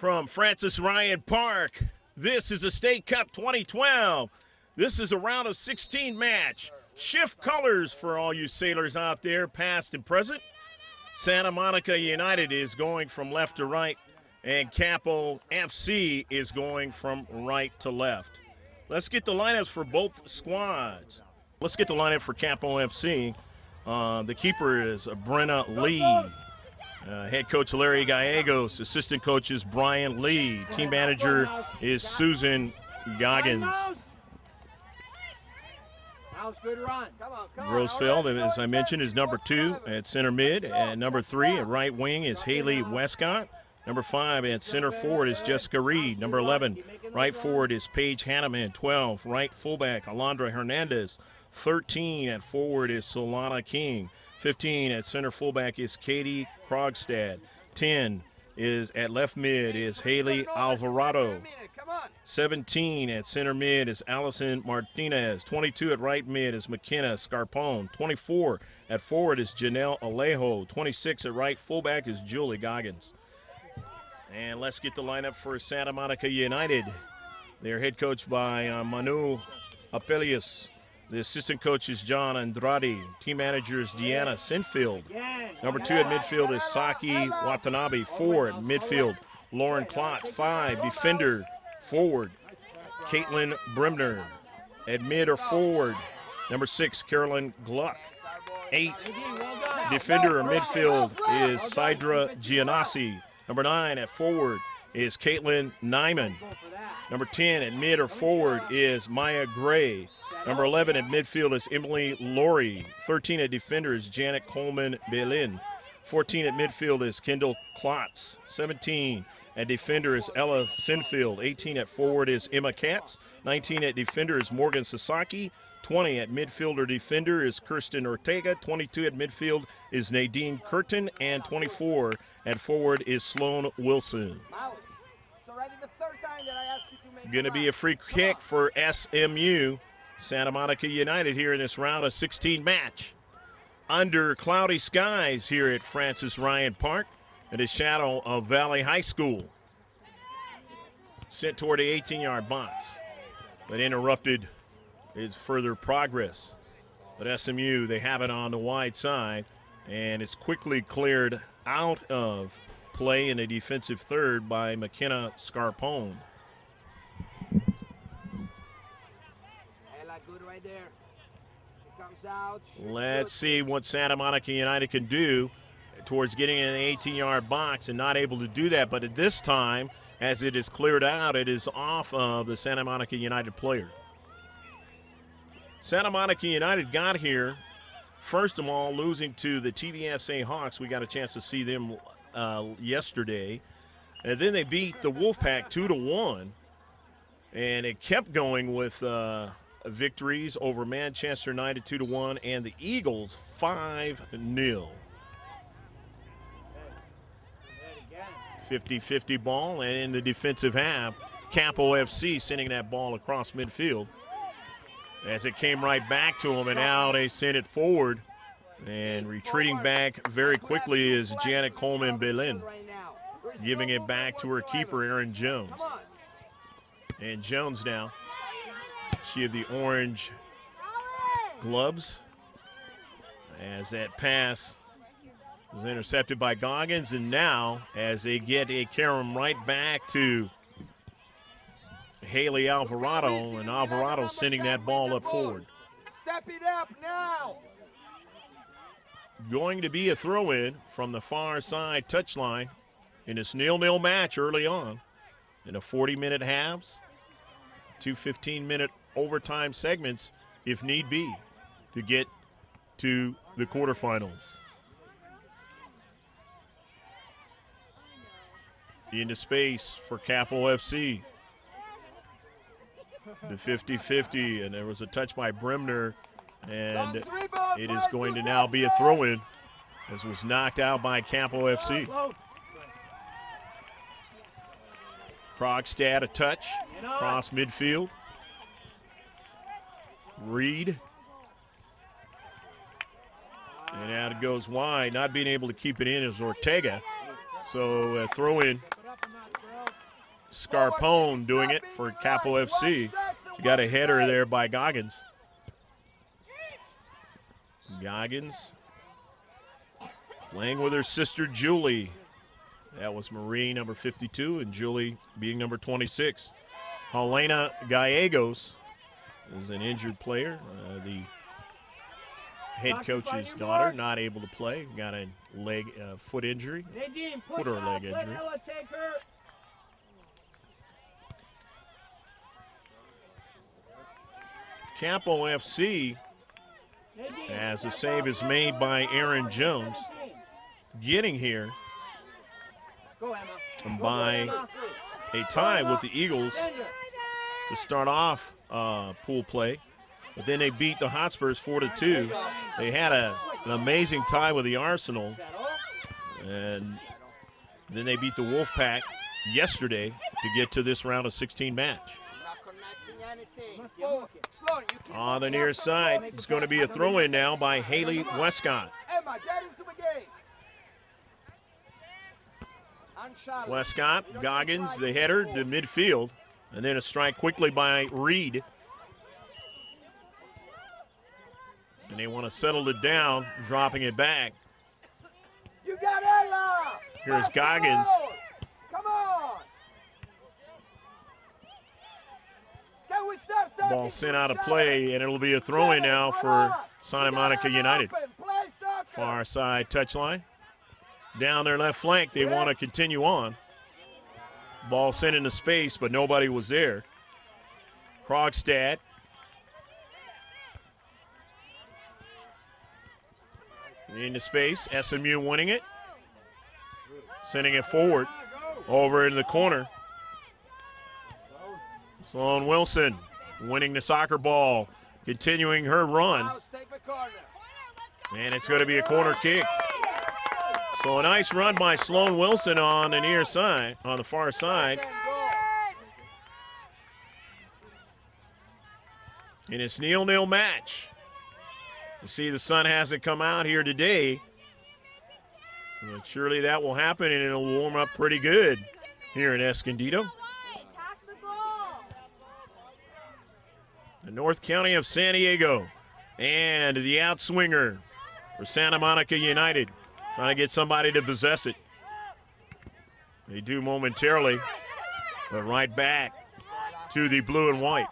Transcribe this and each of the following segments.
from Francis Ryan Park. This is the State Cup 2012. This is a round of 16 match. Shift colors for all you sailors out there, past and present. Santa Monica United is going from left to right, and Capo FC is going from right to left. Let's get the lineups for both squads. Let's get the lineup for Capo FC. The keeper is Brenna Lee. Head coach Larry Gallegos. Assistant coach is Brian Lee. Team manager is Susan Goggins. Rosefeld, as I mentioned, is number 2 at center mid. And number 3 at right wing is Haley Westcott. Number 5 at center forward is Jessica Reed. Number 11, right forward is Paige Hanneman. 12, right fullback, Alondra Hernandez. 13 at forward is Solana King. 15 at center fullback is Katie Krogstad. 10 is at left mid is Haley Alvarado. 17 at center mid is Allison Martinez. 22 at right mid is McKenna Scarpone. 24 at forward is Janelle Alejo. 26 at right fullback is Julie Goggins. And let's get the lineup for Santa Monica United. They're head coached by Manu Apelius. The assistant coach is John Andrade. Team manager is Deanna Sinfield. Number 2 at midfield is Saki Watanabe. 4 at midfield, Lauren Klotz. 5, defender, forward, Caitlin Brimner. At mid or forward, number 6, Carolyn Gluck. 8, defender or midfield is Sidra Gianassi. Number 9 at forward is Caitlin Nyman. Number 10 at mid or forward is Maya Gray. Number 11 at midfield is Emily Laurie. 13 at defender is Janet Coleman Belin. 14 at midfield is Kendall Klotz. 17 at defender is Ella Sinfield. 18 at forward is Emma Katz. 19 at defender is Morgan Sasaki. 20 at midfield or defender is Kirsten Ortega. 22 at midfield is Nadine Curtin. And 24 at forward is Sloan Wilson. Going to be a free kick for SMU. Santa Monica United here in this round of 16 match. Under cloudy skies here at Francis Ryan Park in the shadow of Valley High School. Sent toward the 18-yard box, but interrupted its further progress. But SMU, they have it on the wide side, and it's quickly cleared out of play in a defensive third by McKenna Scarpone. Let's see what Santa Monica United can do towards getting in the 18-yard box, and not able to do that. But at this time, as it is cleared out, it is off of the Santa Monica United player. Santa Monica United got here, first of all, losing to the TVSA Hawks. We got a chance to see them yesterday. And then they beat the Wolfpack 2-1. And it kept going with victories over Manchester United 2-1 and the Eagles 5-0. 50-50 ball, and in the defensive half, Capo FC sending that ball across midfield as it came right back to them, and now they send it forward. And retreating back very quickly is Janet Coleman Belin, giving it back to her keeper, Aaron Jones. And Jones now, she had the orange gloves as that pass was intercepted by Goggins. And now, as they get a carry right back to Haley Alvarado, and Alvarado sending that ball up forward. Step it up now. Going to be a throw-in from the far side touchline in this 0-0 match early on in a 40-minute halves. 2 15-minute overtime segments, if need be, to get to the quarterfinals. Into space for Capo FC. The 50-50, and there was a touch by Brimner, and it is going to now be a throw-in as was knocked out by Capo FC. Krogstad a touch across midfield. Reed. And out it goes wide. Not being able to keep it in is Ortega. So a throw in Scarpone doing it for Capo FC. She got a header there by Goggins. Goggins playing with her sister Julie. That was Marie, number 52, and Julie being number 26. Helena Gallegos is an injured player. The head coach's daughter, not able to play. Got a foot injury, foot or leg injury. Capo FC, as the save is made by Aaron Jones, getting here by a tie with the Eagles to start off pool play. But then they beat the Hotspurs 4-2. They had an amazing tie with the Arsenal. And then they beat the Wolfpack yesterday to get to this round of 16 match. On the near side, it's going to be a throw-in now by Haley Westcott. Westcott, Goggins, the header to midfield, and then a strike quickly by Reed. And they want to settle it down, dropping it back. You got Ella. Here's Goggins. Come on. Can we start Ball sent out of play, and it'll be a throw-in now for Santa Monica United. Far side touchline. Down their left flank, they want to continue on. Ball sent into space, but nobody was there. Krogstad. Into space, SMU winning it. Sending it forward, over into the corner. Sloan Wilson winning the soccer ball, continuing her run. And it's going to be a corner kick. So a nice run by Sloan Wilson on the near side, on the far side. And it's 0-0 match. You see the sun hasn't come out here today. But surely that will happen, and it'll warm up pretty good here in Escondido. The North County of San Diego and the outswinger for Santa Monica United. Trying to get somebody to possess it. They do momentarily, but right back to the blue and white.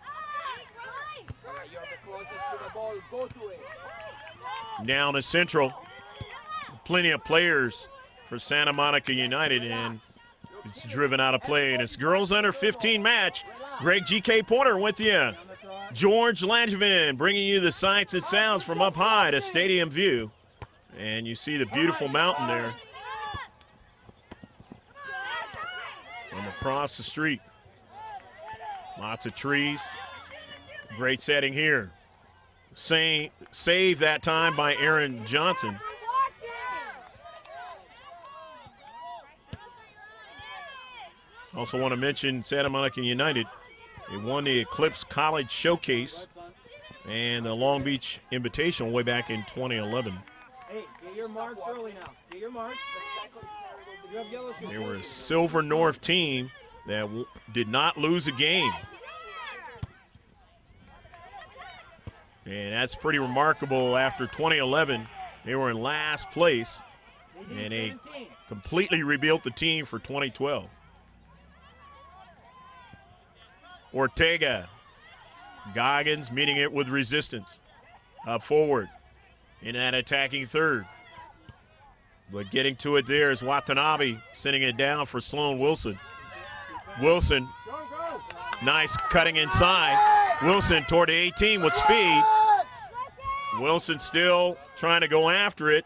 Down to Central. Plenty of players for Santa Monica United, and it's driven out of play. And it's girls under 15 match. Greg G.K. Porter with you. George Langevin bringing you the sights and sounds from up high to Stadium View. And you see the beautiful mountain there from across the street. Lots of trees. Great setting here. Save that time by Aaron Johnson. Also want to mention Santa Monica United. They won the Eclipse College Showcase and the Long Beach Invitational way back in 2011. Hey, get your marks early now. Get your marks. They were a Silver North team that did not lose a game. And that's pretty remarkable. After 2011, they were in last place, and they completely rebuilt the team for 2012. Ortega, Goggins meeting it with resistance. Up forward in that attacking third. But getting to it there is Watanabe, sending it down for Sloan Wilson. Wilson, nice cutting inside. Wilson toward the 18 with speed. Wilson still trying to go after it.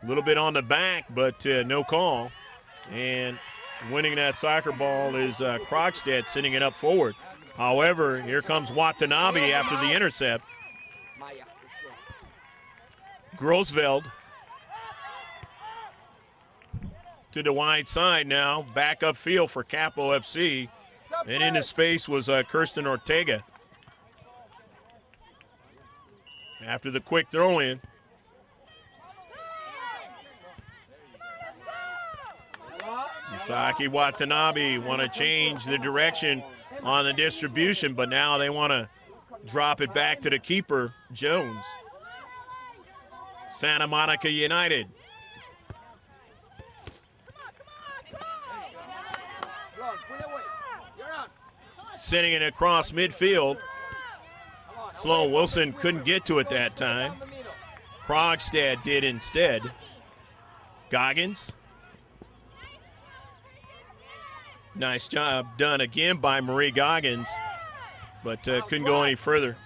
A little bit on the back, but no call. And winning that soccer ball is Krogstad, sending it up forward. However, here comes Watanabe after the intercept. Grosveld to the wide side now. Back upfield for Capo FC. And into space was Kirsten Ortega. After the quick throw-in. You Saki Watanabe want to change the direction on the distribution, but now they want to drop it back to the keeper, Jones. Santa Monica United. Sending it across midfield. Sloan Wilson couldn't get to it that time. Krogstad did instead. Goggins. Nice job done again by Marie Goggins, but couldn't go any further.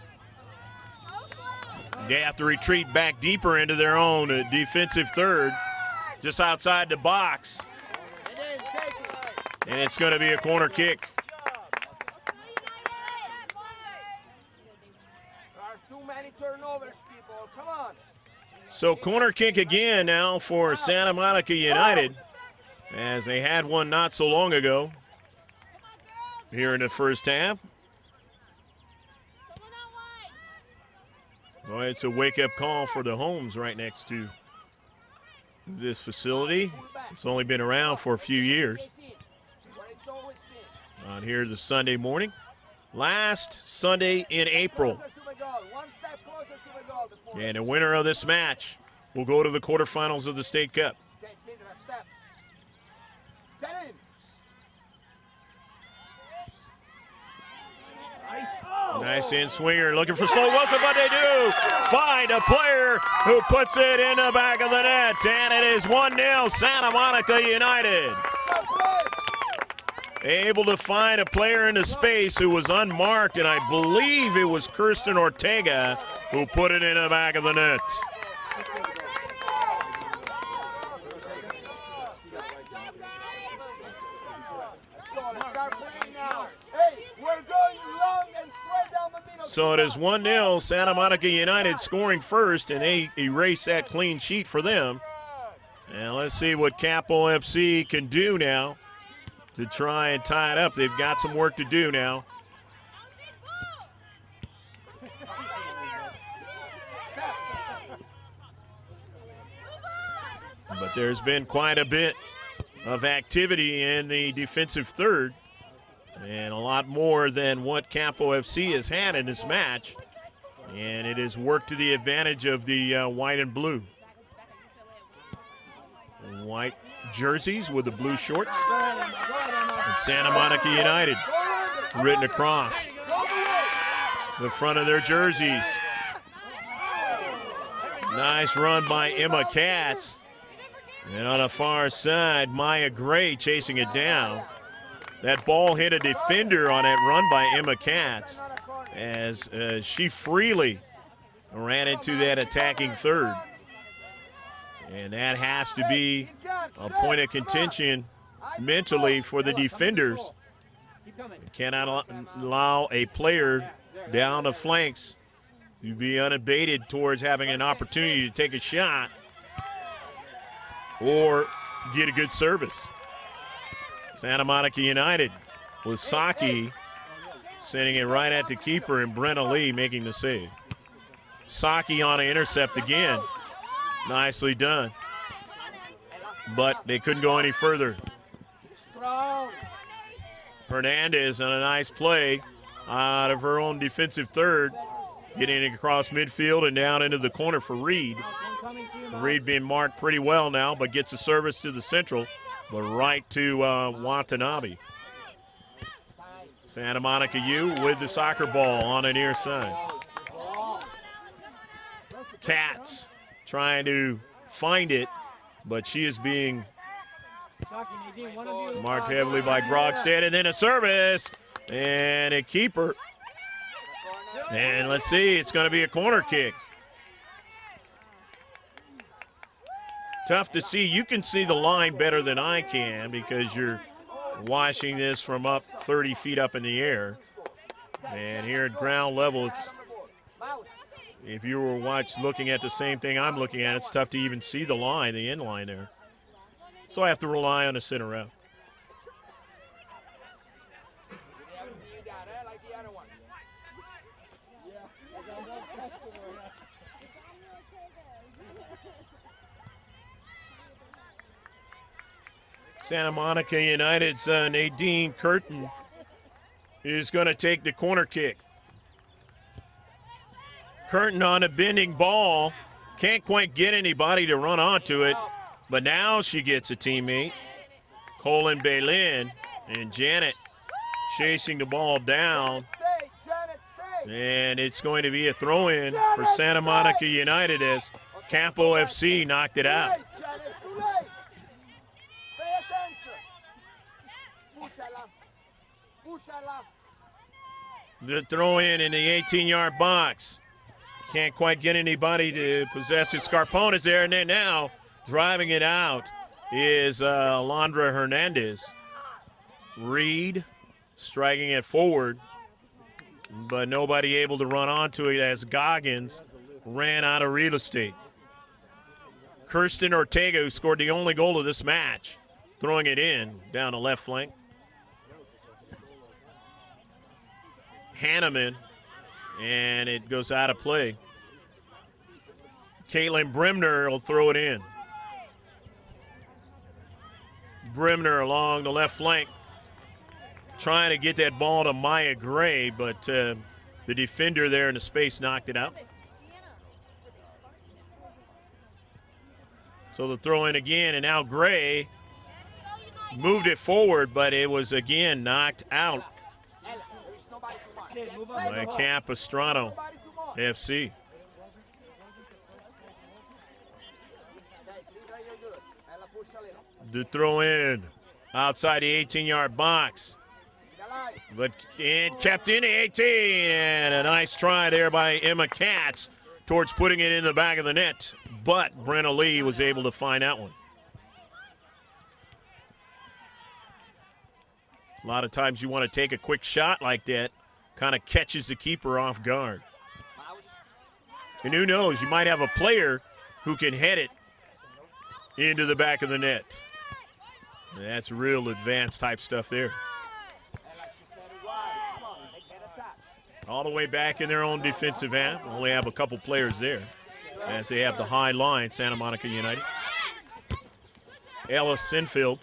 They have to retreat back deeper into their own defensive third, just outside the box. And it's going to be a corner kick. There are too many turnovers, people. Come on. So corner kick again now for Santa Monica United, as they had one not so long ago here in the first half. Well, it's a wake-up call for the homes right next to this facility. It's only been around for a few years. On here this Sunday morning. Last Sunday in April. And the winner of this match will go to the quarterfinals of the State Cup. Nice in-swinger, looking for Sloan Wilson, but they do find a player who puts it in the back of the net, and it is 1-0 Santa Monica United. Able to find a player in the space who was unmarked, and I believe it was Kirsten Ortega who put it in the back of the net. So it is 1-0 Santa Monica United scoring first, and they erase that clean sheet for them. And let's see what Capo FC can do now to try and tie it up. They've got some work to do now. But there's been quite a bit of activity in the defensive third, and a lot more than what Capo FC has had in this match. And it has worked to the advantage of the white and blue. White jerseys with the blue shorts. And Santa Monica United written across the front of their jerseys. Nice run by Emma Katz. And on the far side, Maya Gray chasing it down. That ball hit a defender on that run by Emma Katz as she freely ran into that attacking third. And that has to be a point of contention mentally for the defenders. You cannot allow a player down the flanks to be unabated towards having an opportunity to take a shot or get a good service. Santa Monica United with Saki sending it right at the keeper, and Brenna Lee making the save. Saki on an intercept again. Nicely done. But they couldn't go any further. Hernandez on a nice play out of her own defensive third, getting it across midfield and down into the corner for Reed. Reed being marked pretty well now, but gets a service to the central, but right to Watanabe. Santa Monica U with the soccer ball on the near side. Katz trying to find it, but she is being marked heavily by Grogstad, and then a service and a keeper. And let's see, it's going to be a corner kick. Tough to see. You can see the line better than I can because you're watching this from up 30 feet up in the air. And here at ground level, if you were looking at the same thing I'm looking at, it's tough to even see the line, the end line there. So I have to rely on the center ref. Santa Monica United's Nadine Curtin is going to take the corner kick. Curtin on a bending ball. Can't quite get anybody to run onto it, but now she gets a teammate. Colin Baylin and Janet chasing the ball down. And it's going to be a throw-in for Santa Monica United as Capo FC knocked it out. The throw-in in the 18-yard box. Can't quite get anybody to possess it. Scarpone is there, and then now driving it out is Alondra Hernandez. Reed striking it forward, but nobody able to run onto it as Goggins ran out of real estate. Kirsten Ortega, who scored the only goal of this match, throwing it in down the left flank. Hanneman, and it goes out of play. Caitlin Brimner will throw it in. Brimner along the left flank, trying to get that ball to Maya Gray, but the defender there in the space knocked it out. So the throw in again, and now Gray moved it forward, but it was again knocked out by Capistrano FC. The throw in outside the 18-yard box, but it kept in the 18, and a nice try there by Emma Katz towards putting it in the back of the net, but Brenna Lee was able to find that one. A lot of times you want to take a quick shot like that, kind of catches the keeper off guard. And who knows, you might have a player who can head it into the back of the net. That's real advanced type stuff there. All the way back in their own defensive half. Only have a couple players there as they have the high line, Santa Monica United. Ella Sinfield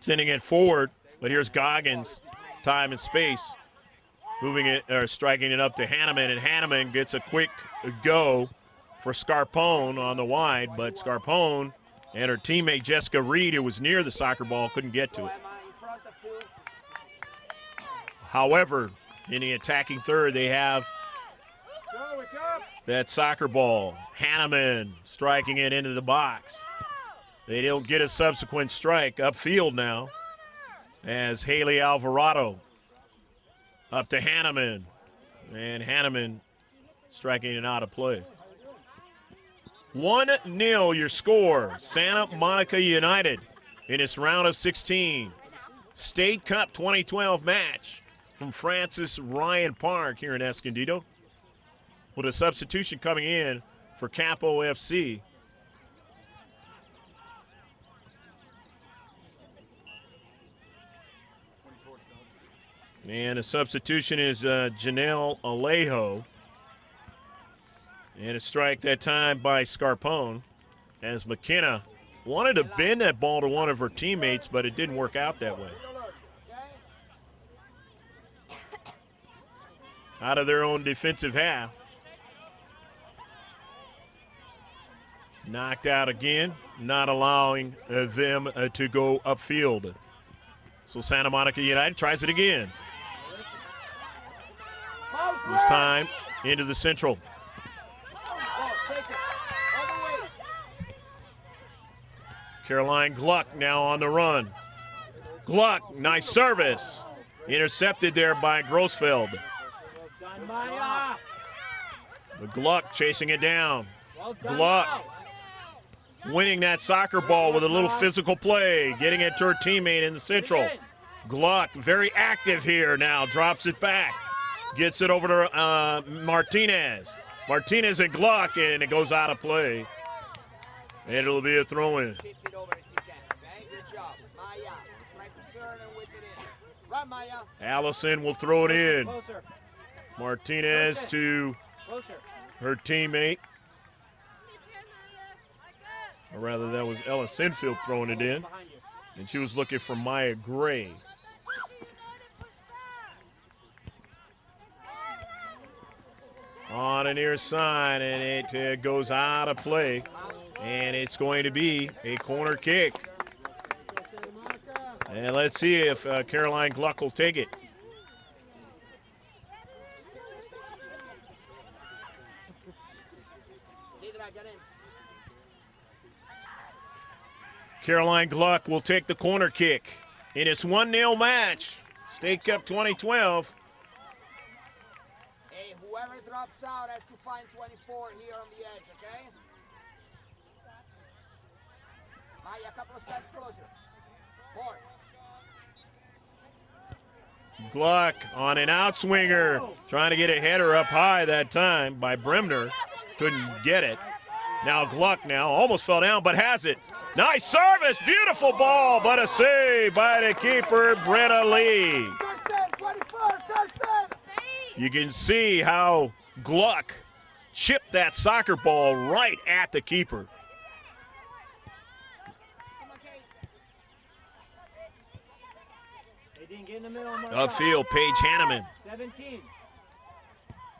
sending it forward, but here's Goggins, time and space, moving it or striking it up to Hanneman, and Hanneman gets a quick go for Scarpone on the wide, but Scarpone and her teammate Jessica Reed, who was near the soccer ball, couldn't get to it. However, in the attacking third, they have that soccer ball. Hanneman striking it into the box. They don't get a subsequent strike upfield now as Haley Alvarado up to Hanneman, and Hanneman striking it out of play. 1-0 your score, Santa Monica United in this round of 16. State Cup 2012 match from Francis Ryan Park here in Escondido, with a substitution coming in for Capo FC. And a substitution is Janelle Alejo. And a strike that time by Scarpone as McKenna wanted to bend that ball to one of her teammates, but it didn't work out that way. Out of their own defensive half. Knocked out again, not allowing them to go upfield. So Santa Monica United tries it again. This time into the central. Caroline Gluck now on the run. Gluck, nice service. Intercepted there by Grossfeld. But Gluck chasing it down. Gluck winning that soccer ball with a little physical play, getting it to her teammate in the central. Gluck very active here now, drops it back. Gets it over to Martinez. Martinez and Gluck, and it goes out of play. And it'll be a throw-in. Allison will throw it in. Martinez to her teammate. Or rather, that was Ella Sinfield throwing it in. Behind you. And she was looking for Maya Gray. On the near side, and it goes out of play. And it's going to be a corner kick. And let's see if Caroline Gluck will take it. Caroline Gluck will take the corner kick in its 1-0 match. State Cup 2012. Hey, whoever drops out has to find 24 here on the edge, okay? Maya, a couple of steps closer. 4. Gluck on an outswinger, trying to get a header up high that time by Bremner. Couldn't get it. Now Gluck almost fell down, but has it. Nice service, beautiful ball, but a save by the keeper, Brenna Lee. You can see how Gluck chipped that soccer ball right at the keeper. They didn't get in the middle. Upfield, Paige Hanneman. 17.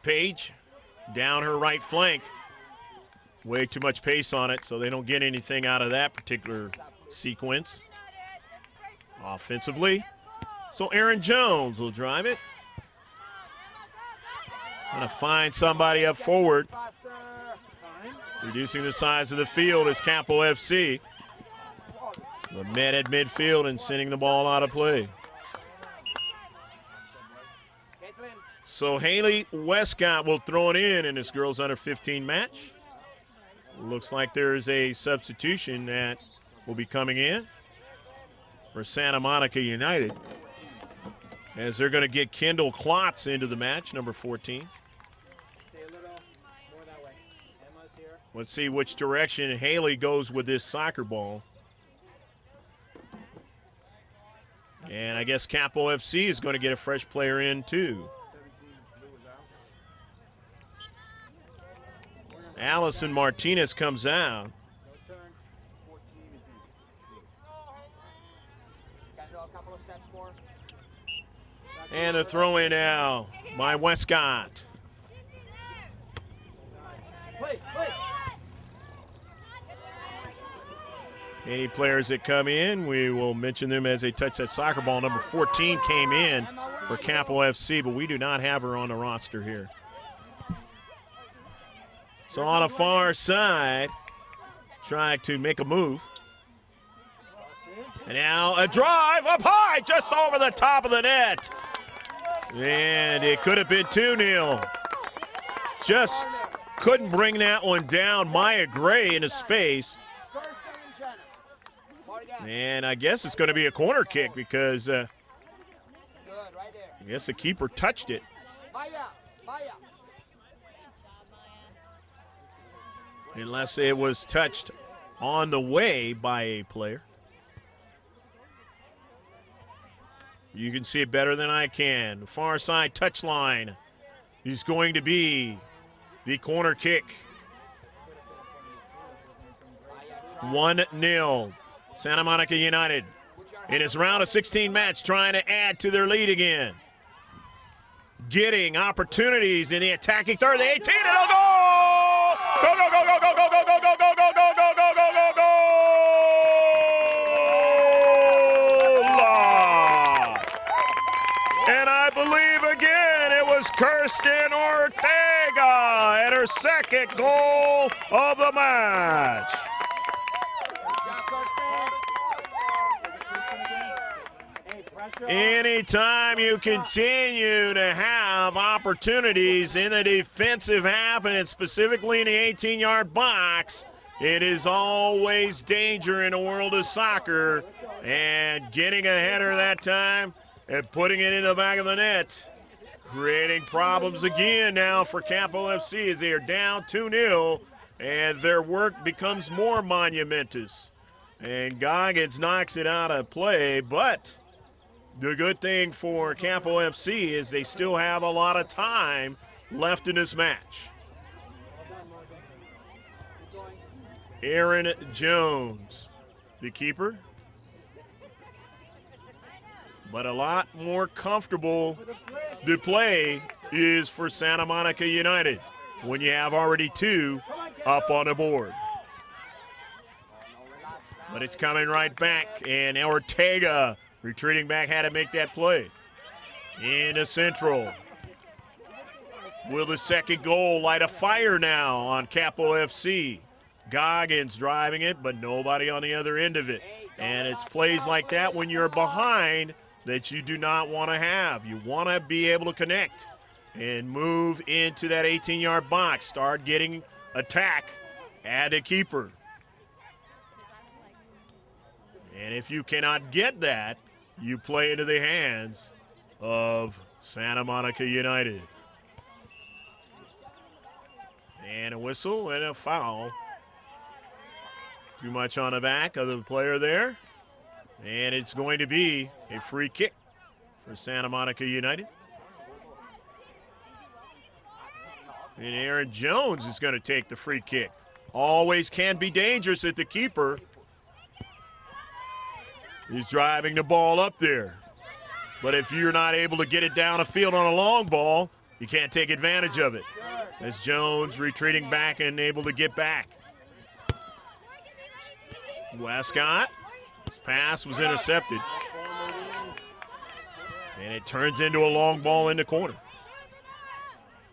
Paige down her right flank. Way too much pace on it, so they don't get anything out of that particular sequence. Offensively, so Aaron Jones will drive it. Gonna find somebody up forward. Reducing the size of the field is Capo FC. The men at midfield and sending the ball out of play. So Haley Westcott will throw it in this girls under 15 match. Looks like there's a substitution that will be coming in for Santa Monica United, as they're going to get Kendall Klotz into the match, number 14. Stay a little more that way. Emma's here. Let's see which direction Haley goes with this soccer ball. And I guess Capo FC is going to get a fresh player in too. Allison Martinez comes out. And the throw in now by Westcott. Any players that come in, we will mention them as they touch that soccer ball. Number 14 came in for Capo FC, but we do not have her on the roster here. So on the far side, trying to make a move. And now a drive up high, just over the top of the net. And it could have been 2-0. Just couldn't bring that one down. Maya Gray into space. And I guess it's going to be a corner kick because I guess the keeper touched it. Unless it was touched on the way by a player. You can see it better than I can. Far side touchline is going to be the corner kick. 1-0. Santa Monica United in its round of 16 match trying to add to their lead again. Getting opportunities in the attacking third. The 18 and a goal! Go, go, go, go, go, go, go, go, go, go, go, go, go, go, go, go, go! And I believe again it was Kirsten Ortega at her second goal of the match. Anytime you continue to have opportunities in the defensive half and specifically in the 18-yard box, it is always danger in the world of soccer. And getting a header that time and putting it in the back of the net, creating problems again now for Capo FC as they are down 2-0 and their work becomes more monumentous. And Goggins knocks it out of play, but the good thing for Capo FC is they still have a lot of time left in this match. Aaron Jones, the keeper. But a lot more comfortable to play is for Santa Monica United when you have already 2 up on the board. But it's coming right back, and Ortega retreating back had to make that play. Into Central. Will the second goal light a fire now on Capo FC? Goggins driving it, but nobody on the other end of it. And it's plays like that when you're behind that you do not want to have. You want to be able to connect and move into that 18-yard box. Start getting attack at a keeper. And if you cannot get that, you play into the hands of Santa Monica United. And a whistle and a foul. Too much on the back of the player there. And it's going to be a free kick for Santa Monica United. And Aaron Jones is going to take the free kick. Always can be dangerous if the keeper is driving the ball up there. But if you're not able to get it down the field on a long ball, you can't take advantage of it. As Jones retreating back and able to get back. Westcott, his pass was intercepted. And it turns into a long ball in the corner.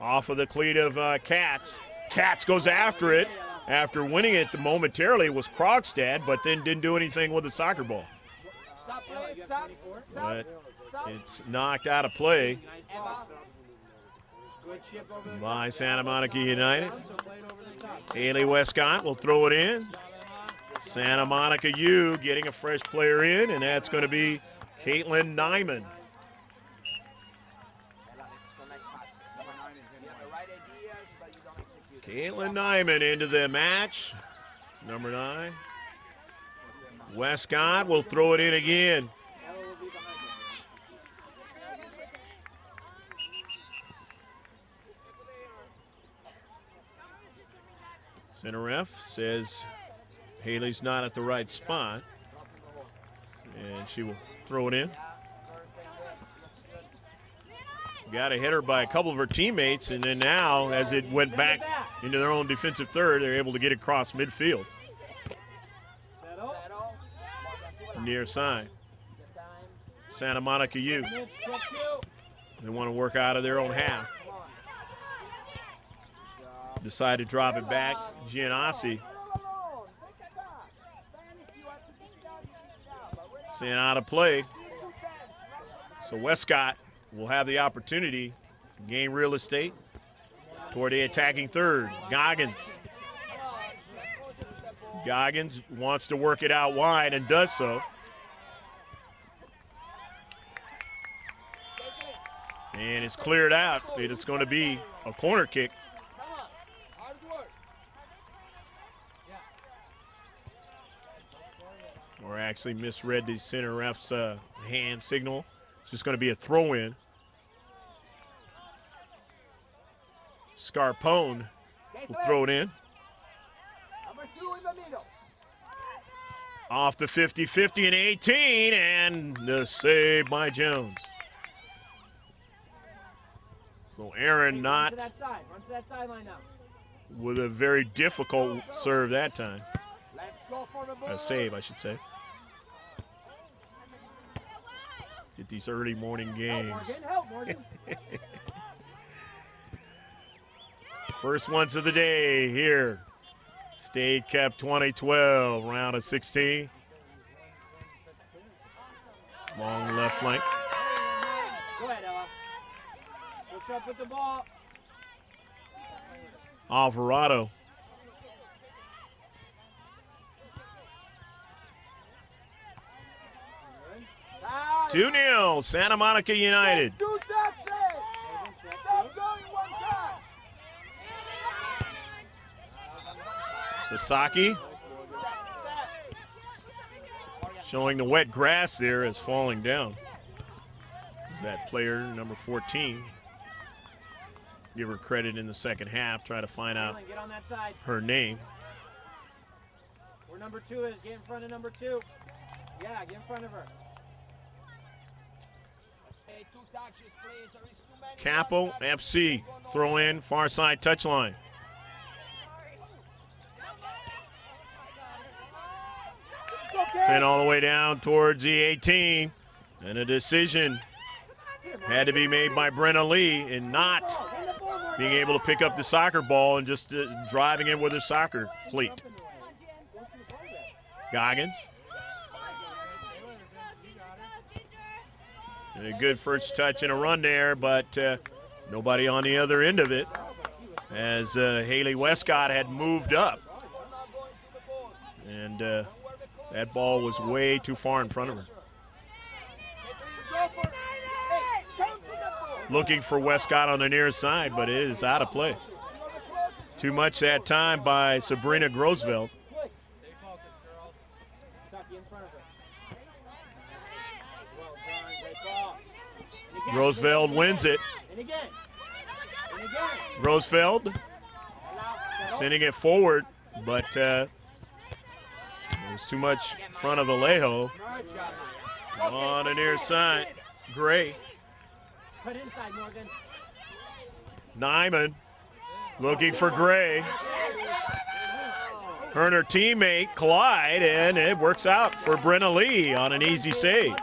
Off of the cleat of Katz. Katz goes after it. After winning it momentarily was Krogstad, but then didn't do anything with the soccer ball. But it's knocked out of play by Santa Monica United. Haley Westcott will throw it in. Santa Monica U getting a fresh player in, and that's going to be Caitlin Nyman. Caitlin Nyman into the match, number 9. Westcott will throw it in again. Center ref says Haley's not at the right spot, and she will throw it in. Got a hitter by a couple of her teammates, and then now, as it went back into their own defensive third, they're able to get across midfield. Near side. Santa Monica U. They want to work out of their own half. Decide to drop it back. Gianassi sent out of play. So Westcott will have the opportunity to gain real estate toward the attacking third. Goggins wants to work it out wide and does so. And it's cleared out. It's going to be a corner kick. Or actually misread the center ref's hand signal. It's just going to be a throw-in. Scarpone will throw it in. Off the 50-50 and 18, and the save by Jones. So Aaron not Run to that sideline now. with a very difficult serve that time. Let's go for the ball. A save, I should say. Get these early morning games. Help, Morgan. First ones of the day here. State Cup 2012, round of 16. Long left flank. Go ahead, Ella. Push up with the ball. Alvarado. Time. 2-0, Santa Monica United. 2 touches. Stop going 1 touch. Sasaki showing the wet grass there as falling down. Is that player number 14. Give her credit in the second half, try to find out Get on that side. her name. Where number 2 is, get in front of number 2. Yeah, get in front of her. Hey, 2 touches, please. There is too many Capo FC, throw in, far side touchline. Pin all the way down towards the 18. And a decision had to be made by Brenna Lee in not being able to pick up the soccer ball and just driving in with her soccer cleat. Goggins. A good first touch and a run there, but nobody on the other end of it as Haley Westcott had moved up. And that ball was way too far in front of her. Looking for Westcott on the near side, but it is out of play. Too much that time by Sabrina Grosveld. Grosveld wins it. Grosveld sending it forward, but there's too much in front of Alejo. On the near side, Gray. Nyman looking for Gray. Her and her teammate collide, and it works out for Brenna Lee on an easy save.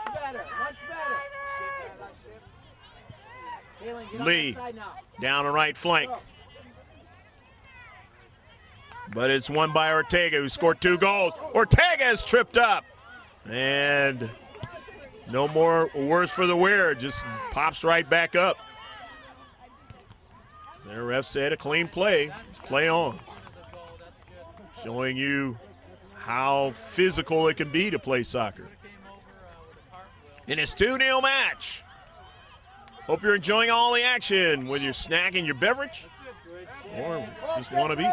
Lee down the right flank. But it's won by Ortega, who scored 2 goals. Ortega is tripped up. And no more worse for the wear, just pops right back up. The ref said a clean play. Just play on. Showing you how physical it can be to play soccer. And it's 2-0 match. Hope you're enjoying all the action with your snack and your beverage, or just one of each.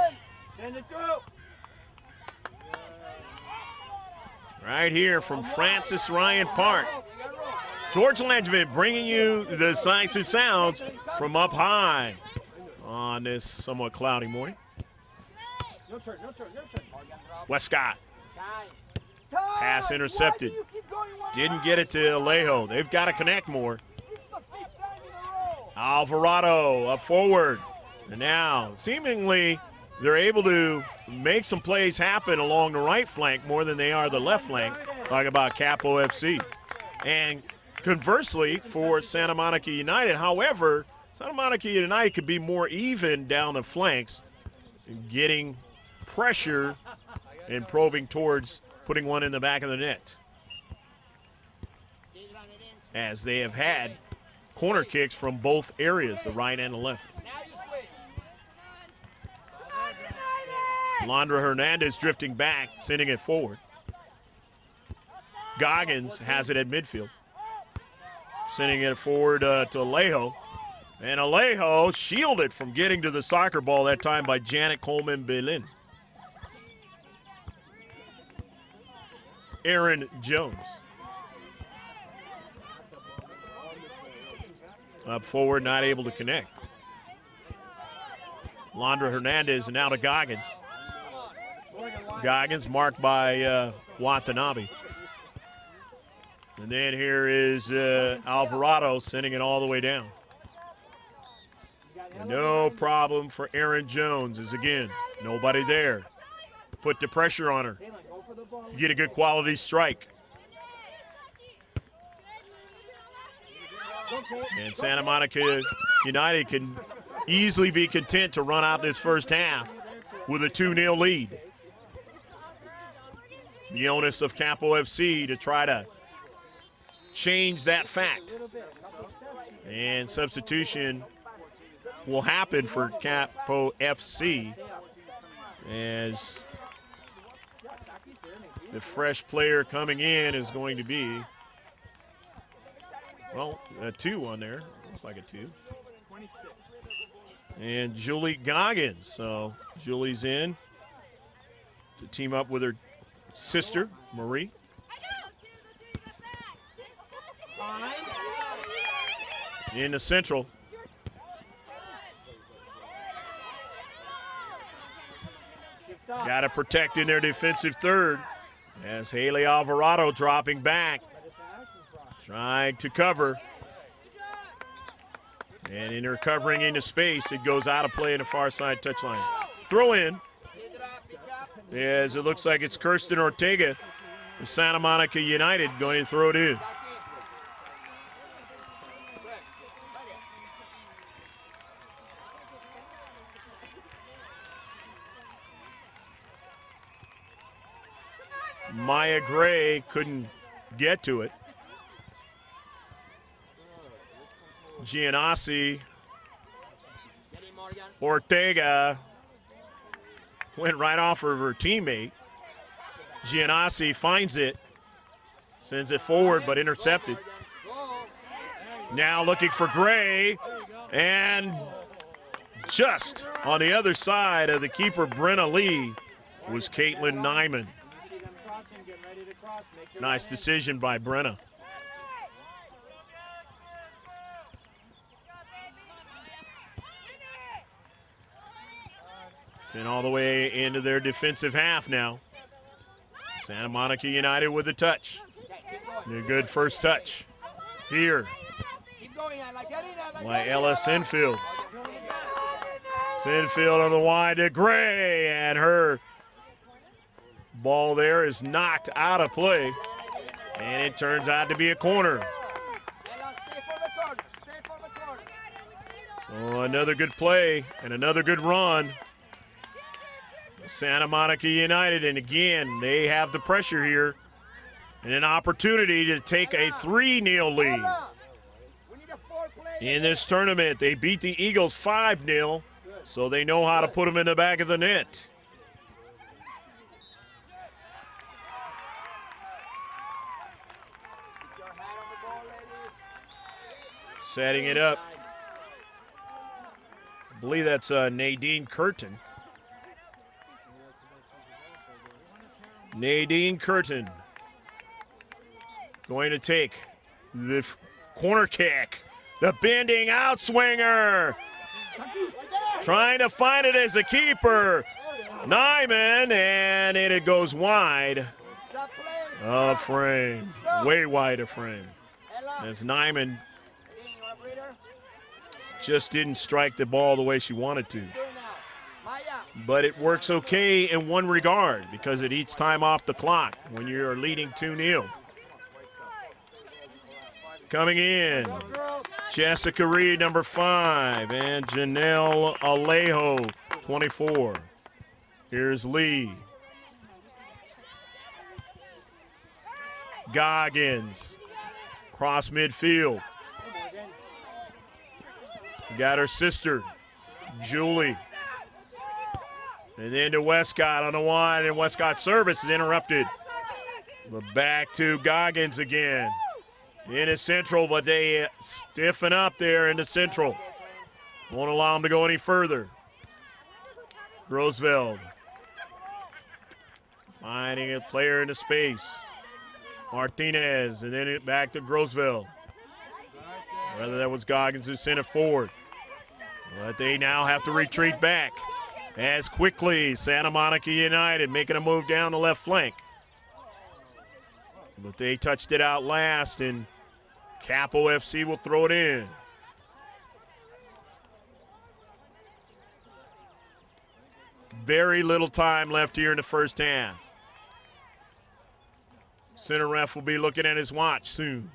Send it through. Right here from Francis Ryan Park. George Langevin bringing you the sights and sounds from up high on this somewhat cloudy morning. No turn. Westcott. Pass intercepted. Didn't get it to Alejo. They've got to connect more. Alvarado up forward. And now, seemingly, they're able to make some plays happen along the right flank more than they are the left flank. Talk about Capo FC. And conversely, for Santa Monica United, however, Santa Monica United could be more even down the flanks, getting pressure and probing towards putting one in the back of the net. As they have had corner kicks from both areas, the right and the left. Londra Hernandez drifting back, sending it forward. Goggins has it at midfield. Sending it forward to Alejo. And Alejo shielded from getting to the soccer ball that time by Janet Coleman Belin. Aaron Jones. Up forward, not able to connect. Londra Hernandez and now to Goggins. Goggins marked by Watanabe. And then here is Alvarado sending it all the way down. And no problem for Aaron Jones as again, nobody there. Put the pressure on her. You get a good quality strike. And Santa Monica United can easily be content to run out this first half with a 2-0 lead. The onus of Capo FC to try to change that fact. And substitution will happen for Capo FC as the fresh player coming in is going to be, well, a 2 on there. Looks like a 2. And Julie Goggins. So Julie's in to team up with her sister, Marie. In the central. Stop. Got to protect in their defensive third as Haley Alvarado dropping back, trying to cover. And in her covering into space, it goes out of play in the far side touchline. Throw in, as it looks like it's Kirsten Ortega for Santa Monica United going to throw it in. Maya Gray couldn't get to it. Gianassi, Ortega went right off of her teammate. Gianassi finds it, sends it forward, but intercepted. Now looking for Gray, and just on the other side of the keeper, Brenna Lee, was Caitlin Nyman. Nice decision by Brenna. Sent all the way into their defensive half now. Santa Monica United with the touch. A good first touch here by Ella Sinfield. Sinfield on the wide to Gray, and her ball there is knocked out of play, and it turns out to be a corner. So another good play and another good run. Santa Monica United, and again, they have the pressure here and an opportunity to take a 3-0 lead. In this tournament, they beat the Eagles 5-0, so they know how to put them in the back of the net. Setting it up. I believe that's Nadine Curtin. Nadine Curtin going to take the corner kick. The bending outswinger. Trying to find it as a keeper. Nyman, and it goes wide of frame. Way wide of frame. As Nyman just didn't strike the ball the way she wanted to. But it works okay in one regard, because it eats time off the clock when you're leading 2-0. Coming in, Jessica Reed, number 5, and Janelle Alejo, 24. Here's Lee. Goggins, cross midfield. Got her sister, Julie. And then to Westcott on the one, and Westcott's service is interrupted. But back to Goggins again. Into Central, but they stiffen up there into Central. Won't allow them to go any further. Grosveld. Finding a player into space. Martinez, and then it back to Grosveld. Whether that was Goggins who sent it forward. But they now have to retreat back. As quickly, Santa Monica United making a move down the left flank. But they touched it out last, and Capo FC will throw it in. Very little time left here in the first half. Center ref will be looking at his watch soon.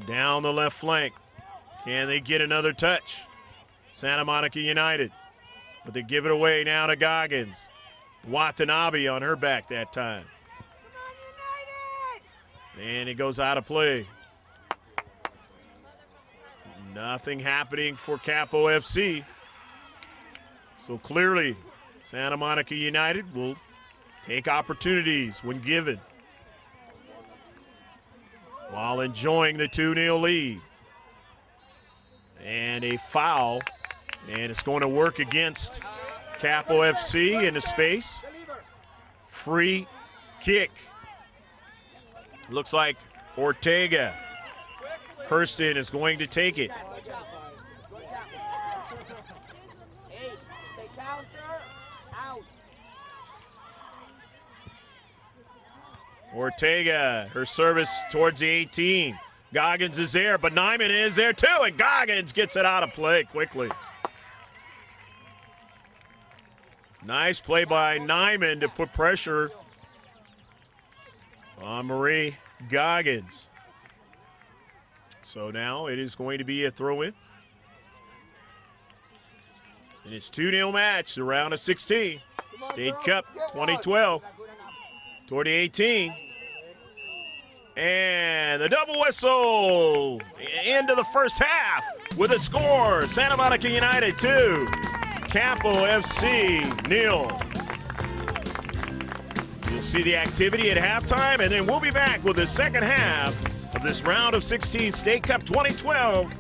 Down the left flank. Can they get another touch? Santa Monica United. But they give it away now to Goggins. Watanabe on her back that time. And it goes out of play. Nothing happening for Capo FC. So clearly, Santa Monica United will take opportunities when given, while enjoying the 2-0 lead. And a foul, and it's going to work against Capo FC in the space. Free kick. Looks like Ortega. Kirsten is going to take it. Ortega, her service towards the 18. Goggins is there, but Nyman is there too, and Goggins gets it out of play quickly. Nice play by Nyman to put pressure on Marie Goggins. So now it is going to be a throw-in. And it's 2-0 match, the round of 16. State Cup 2012 toward the 18. And the double whistle into the first half with a score. Santa Monica United 2, Capo FC 0. You'll see the activity at halftime, and then we'll be back with the second half of this round of 16 State Cup 2012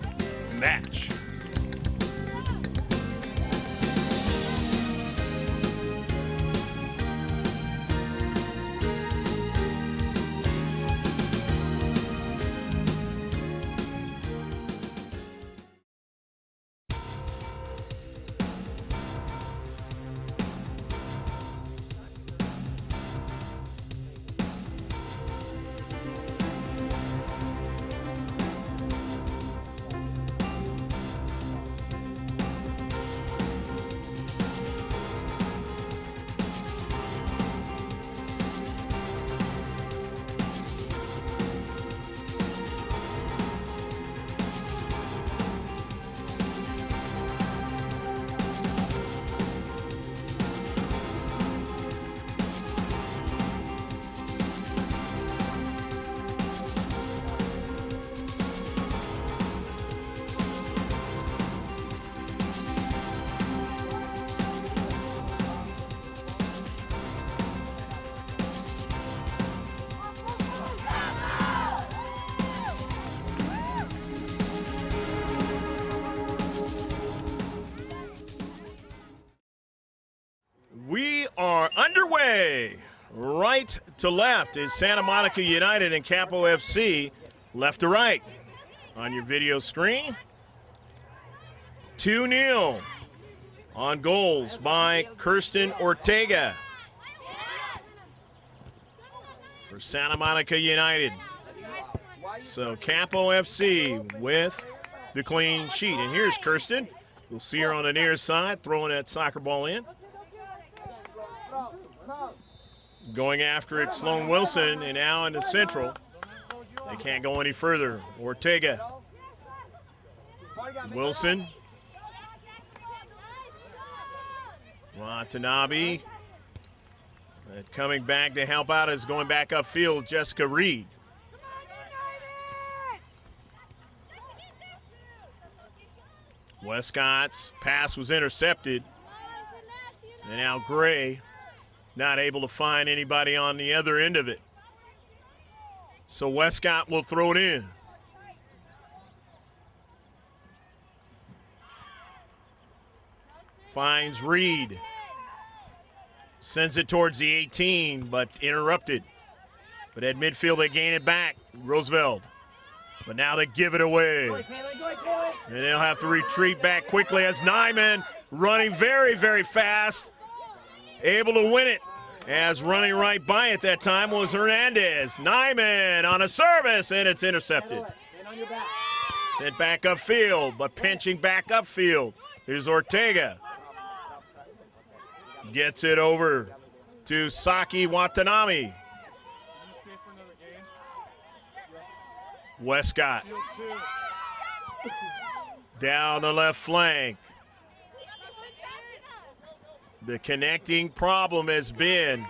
match. We are underway. Right to left is Santa Monica United and Capo FC. Left to right on your video screen. 2-0 on goals by Kirsten Ortega for Santa Monica United. So Capo FC with the clean sheet. And here's Kirsten. We'll see her on the near side throwing that soccer ball in. Going after it, Sloan Wilson, and now into central. They can't go any further. Ortega. Wilson. Watanabe. And coming back to help out is going back upfield, Jessica Reed. Westcott's pass was intercepted. And now Gray not able to find anybody on the other end of it. So Westcott will throw it in. Finds Reed. Sends it towards the 18, but interrupted. But at midfield, they gain it back. Roosevelt. But now they give it away. And they'll have to retreat back quickly as Nyman running very, very fast. Able to win it, as running right by it that time was Hernandez. Nyman on a service, and it's intercepted. Sent back upfield, but pinching back upfield is Ortega. Gets it over to Saki Watanabe. Westcott. Down the left flank. The connecting problem has been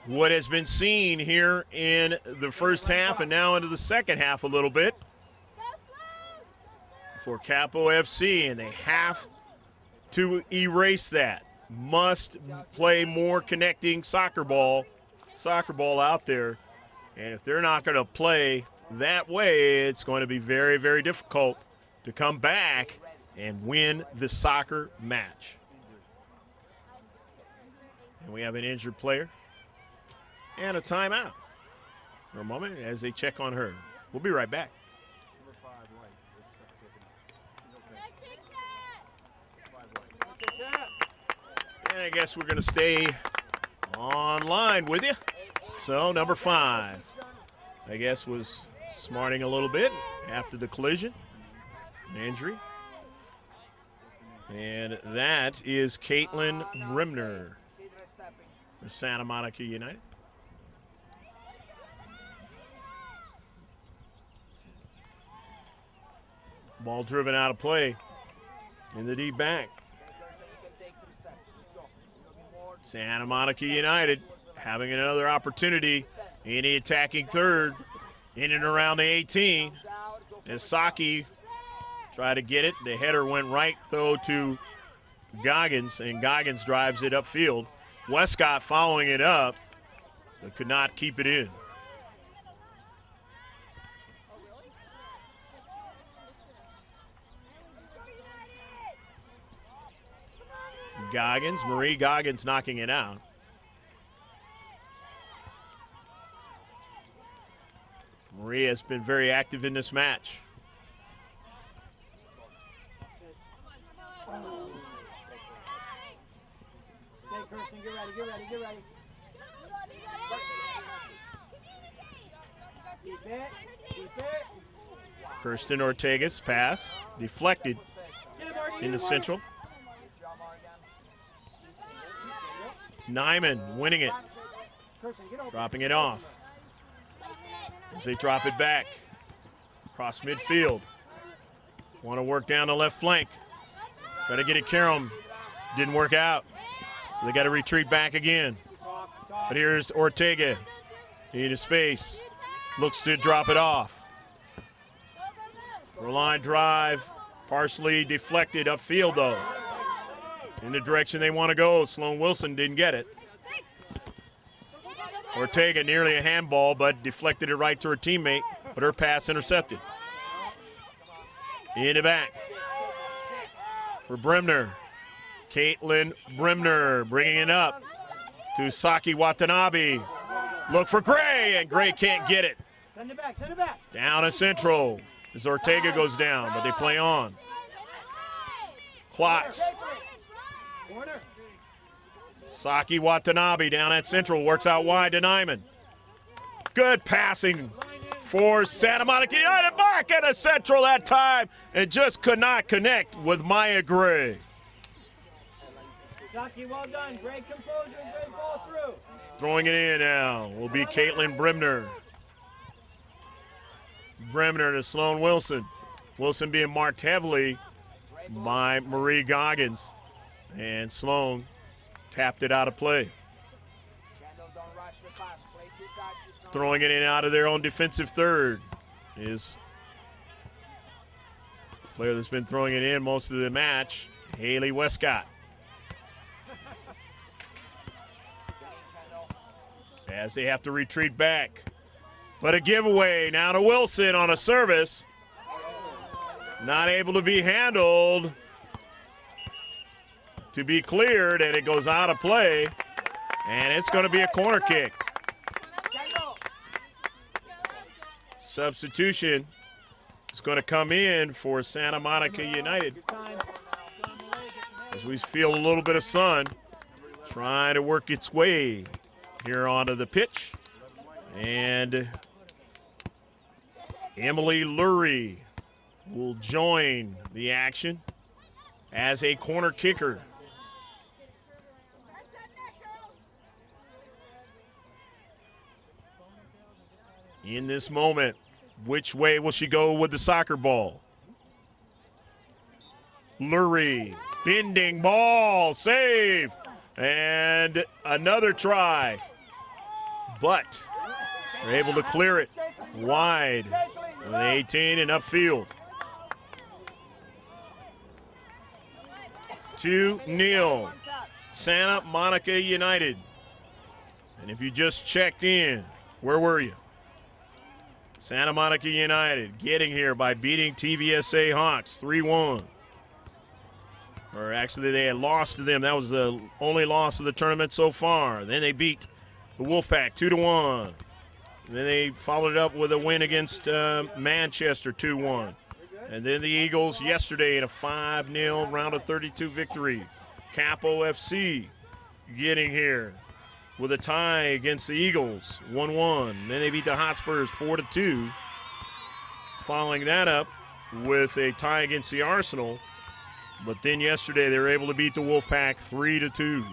what has been seen here in the first half and now into the second half a little bit for Capo FC, and they have to erase that. Must play more connecting soccer ball out there. And if they're not going to play that way, it's going to be very, very difficult to come back and win the soccer match. And we have an injured player and a timeout for a moment as they check on her. We'll be right back. And I guess we're going to stay online with you. So number 5, I guess, was smarting a little bit after the collision, an injury. And that is Caitlin Brimner for Santa Monica United. Ball driven out of play in the deep back. Santa Monica United having another opportunity in the attacking third, in and around the 18. As Saki tried to get it, the header went right, though, to Goggins, and Goggins drives it upfield. Westcott following it up, but could not keep it in. Goggins, Marie Goggins knocking it out. Marie has been very active in this match. Okay, Kirsten, get ready, get ready, get ready. Keep it, keep it. Kirsten Ortega's pass deflected into central. Nyman winning it, dropping it off. As they drop it back across midfield. Want to work down the left flank. Try to get it Karam. Didn't work out. So they got to retreat back again. But here's Ortega into space. Looks to drop it off. For a line drive, partially deflected upfield though. In the direction they want to go. Sloan Wilson didn't get it. Ortega nearly a handball, but deflected it right to her teammate, but her pass intercepted. In the back for Brimner. Caitlin Brimner bringing it up to Saki Watanabe. Look for Gray, and Gray can't get it. Send it back, send it back. Down a central as Ortega goes down, but they play on. Klotz. Corner. Saki Watanabe down at central, works out wide to Nyman. Good passing for Santa Monica United, back at a central that time, and just could not connect with Maya Gray. Saki, well done. Great composure, great ball through. Throwing it in now will be Caitlin Brimner. Brimner to Sloan Wilson. Wilson being marked heavily by Marie Goggins, and Sloan tapped it out of play. Throwing it in out of their own defensive third is the player that's been throwing it in most of the match, Haley Westcott. As they have to retreat back. But a giveaway now to Wilson on a service. Not able to be handled. To be cleared, and it goes out of play, and it's going to be a corner kick. Substitution is going to come in for Santa Monica United as we feel a little bit of sun trying to work its way here onto the pitch. And Emily Lurie will join the action as a corner kicker. In this moment, which way will she go with the soccer ball? Lurie, bending ball, save, and another try. But they're able to clear it wide of the 18 and upfield. 2-0, Santa Monica United. And if you just checked in, where were you? Santa Monica United getting here by beating TVSA Hawks 3-1. Or actually, they had lost to them. That was the only loss of the tournament so far. Then they beat the Wolfpack 2-1. Then they followed it up with a win against Manchester 2-1. And then the Eagles yesterday in a 5-0 round of 32 victory. Capo FC getting here with a tie against the Eagles, 1-1. Then they beat the Hotspurs 4-2. Following that up with a tie against the Arsenal. But then yesterday they were able to beat the Wolfpack 3-2.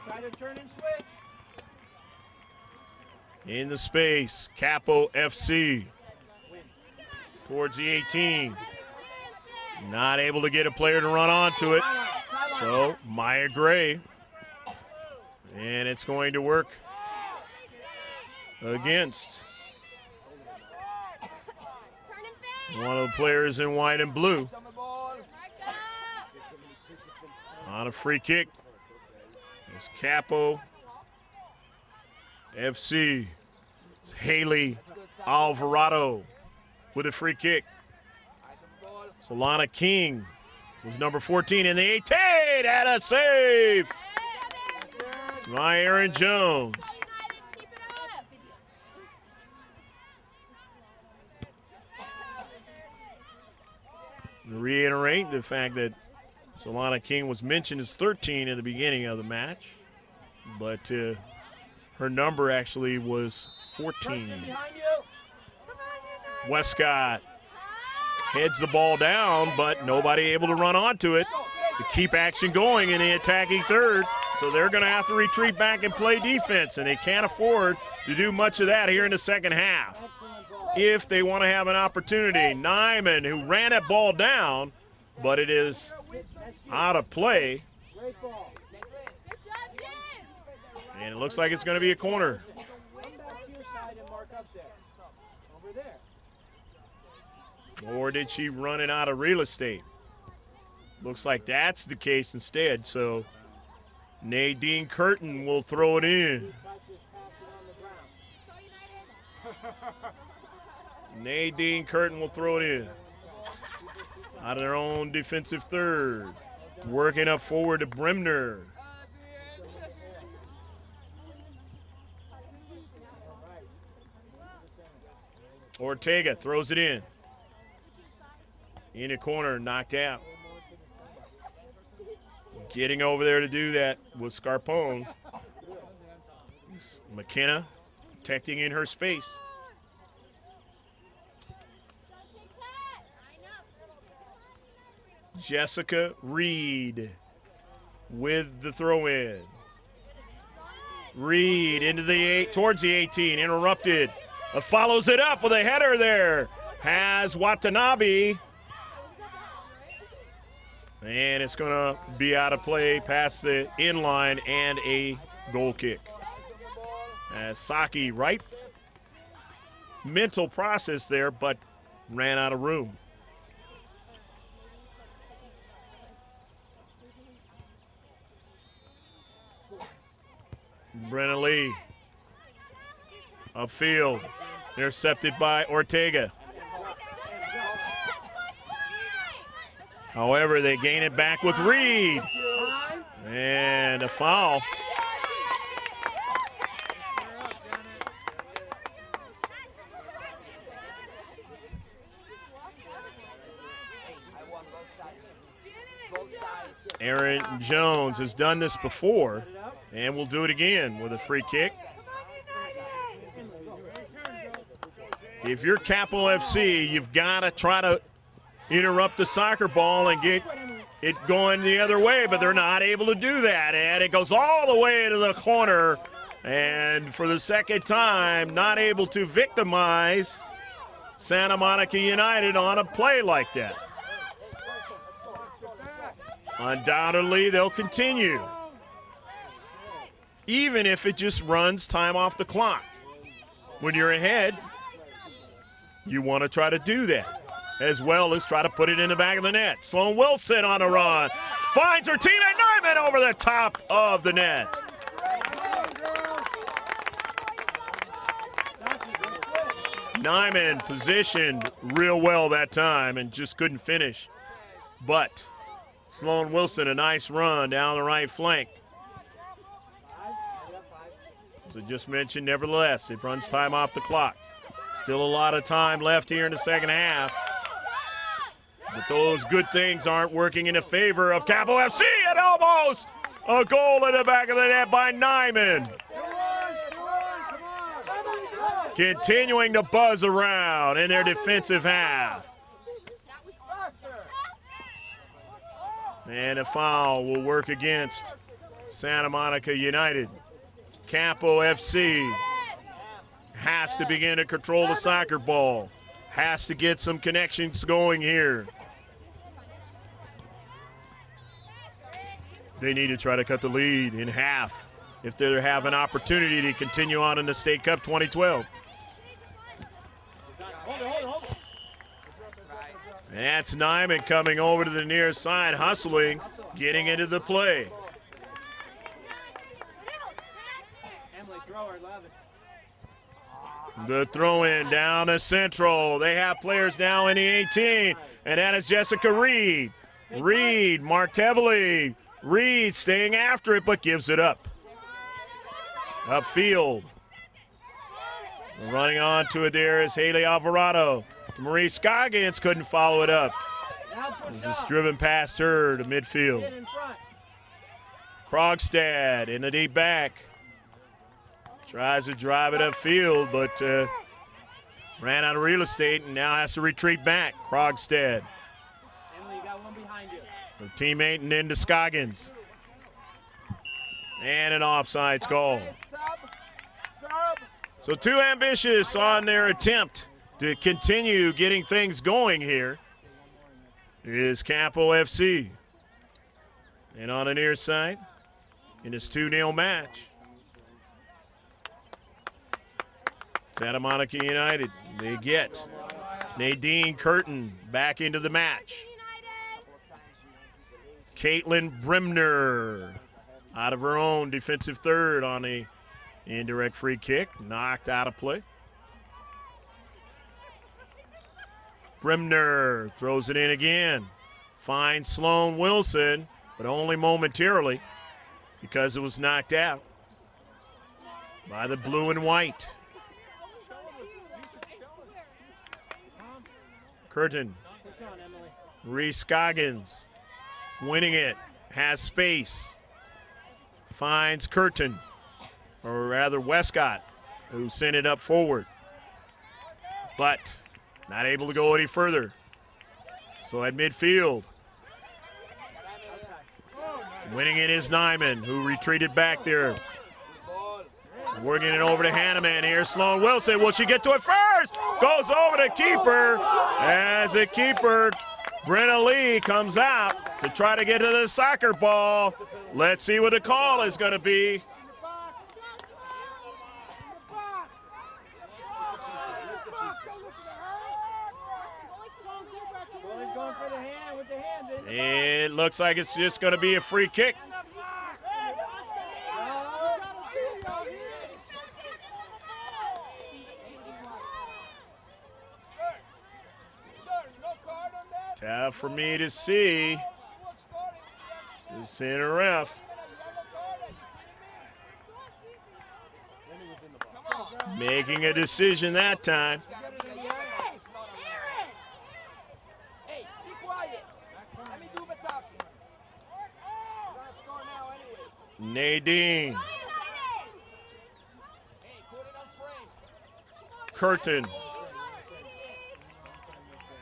Try to turn and switch. In the space, Capo FC towards the 18. Not able to get a player to run onto it. So Maya Gray. And it's going to work against one of the players in white and blue. On a free kick. It's Capo FC. It's Haley Alvarado with a free kick. Solana King was number 14 in the 18 and a save by Aaron Jones. Reiterate the fact that Solana King was mentioned as 13 in the beginning of the match, but her number actually was 14. Westcott heads the ball down, but nobody able to run onto it to keep action going in the attacking third. So they're going to have to retreat back and play defense, and they can't afford to do much of that here in the second half if they want to have an opportunity. Nyman, who ran that ball down, but it is out of play. And it looks like it's going to be a corner. Or did she run it out of real estate? Looks like that's the case instead. So Nadine Curtin will throw it in. Nadine Curtin will throw it in. Out of their own defensive third. Working up forward to Bremner. Ortega throws it in. In a corner, knocked out. Getting over there to do that was Scarpone. McKenna protecting in her space. Jessica Reed with the throw-in. Reed into the 8, towards the 18, interrupted. Follows it up with a header there. Has Watanabe. And it's going to be out of play past the inline and a goal kick. As Saki, right mental process there, but ran out of room. Brenna Lee. Upfield. Intercepted by Ortega. However, they gain it back with Reed. And a foul. Aaron Jones has done this before and will do it again with a free kick. If you're Capo FC, you've got to try to interrupt the soccer ball and get it going the other way, but they're not able to do that. And it goes all the way to the corner. And for the second time, not able to victimize Santa Monica United on a play like that. Undoubtedly, they'll continue, even if it just runs time off the clock. When you're ahead, you want to try to do that, as well as try to put it in the back of the net. Sloan Wilson on a run. Finds her teammate Nyman over the top of the net. Nyman positioned real well that time and just couldn't finish. But Sloan Wilson, a nice run down the right flank. As I just mentioned, nevertheless, it runs time off the clock. Still a lot of time left here in the second half. But those good things aren't working in the favor of Capo FC, and almost a goal in the back of the net by Nyman. Continuing to buzz around in their defensive half. And a foul will work against Santa Monica United. Capo FC has to begin to control the soccer ball. Has to get some connections going here. They need to try to cut the lead in half if they have an opportunity to continue on in the State Cup 2012. That's Nyman coming over to the near side, hustling, getting into the play. The throw-in down to Central. They have players now in the 18, and that is Jessica Reed. Reed marked heavily. Reed staying after it, but gives it up. Upfield. Running on to it there is Haley Alvarado. Marie Scoggins couldn't follow it up. This is driven past her to midfield. Krogstad in the deep back. Tries to drive it upfield, but ran out of real estate and now has to retreat back. Krogstad. Emily, you got one behind you. Her teammate and into Scoggins. And an offsides call. So too ambitious on their attempt to continue getting things going here is Capo FC. And on the near side, in this 2-0 match, Santa Monica United, they get Nadine Curtin back into the match. Caitlin Brimner out of her own defensive third on a indirect free kick, knocked out of play. Brimner throws it in again. Finds Sloan Wilson, but only momentarily because it was knocked out by the blue and white. Curtin. Reese Scoggins winning it, has space. Finds Curtin, or rather Westcott, who sent it up forward. But not able to go any further. So at midfield, winning it is Nyman, who retreated back there. Working it over to Hanneman here. Sloan Wilson, will she get to it first? Goes over to keeper. As a keeper, Brenna Lee comes out to try to get to the soccer ball. Let's see what the call is going to be. It looks like it's just going to be a free kick. Tough for me to see. The center ref making a decision that time. Nadine. Curtin.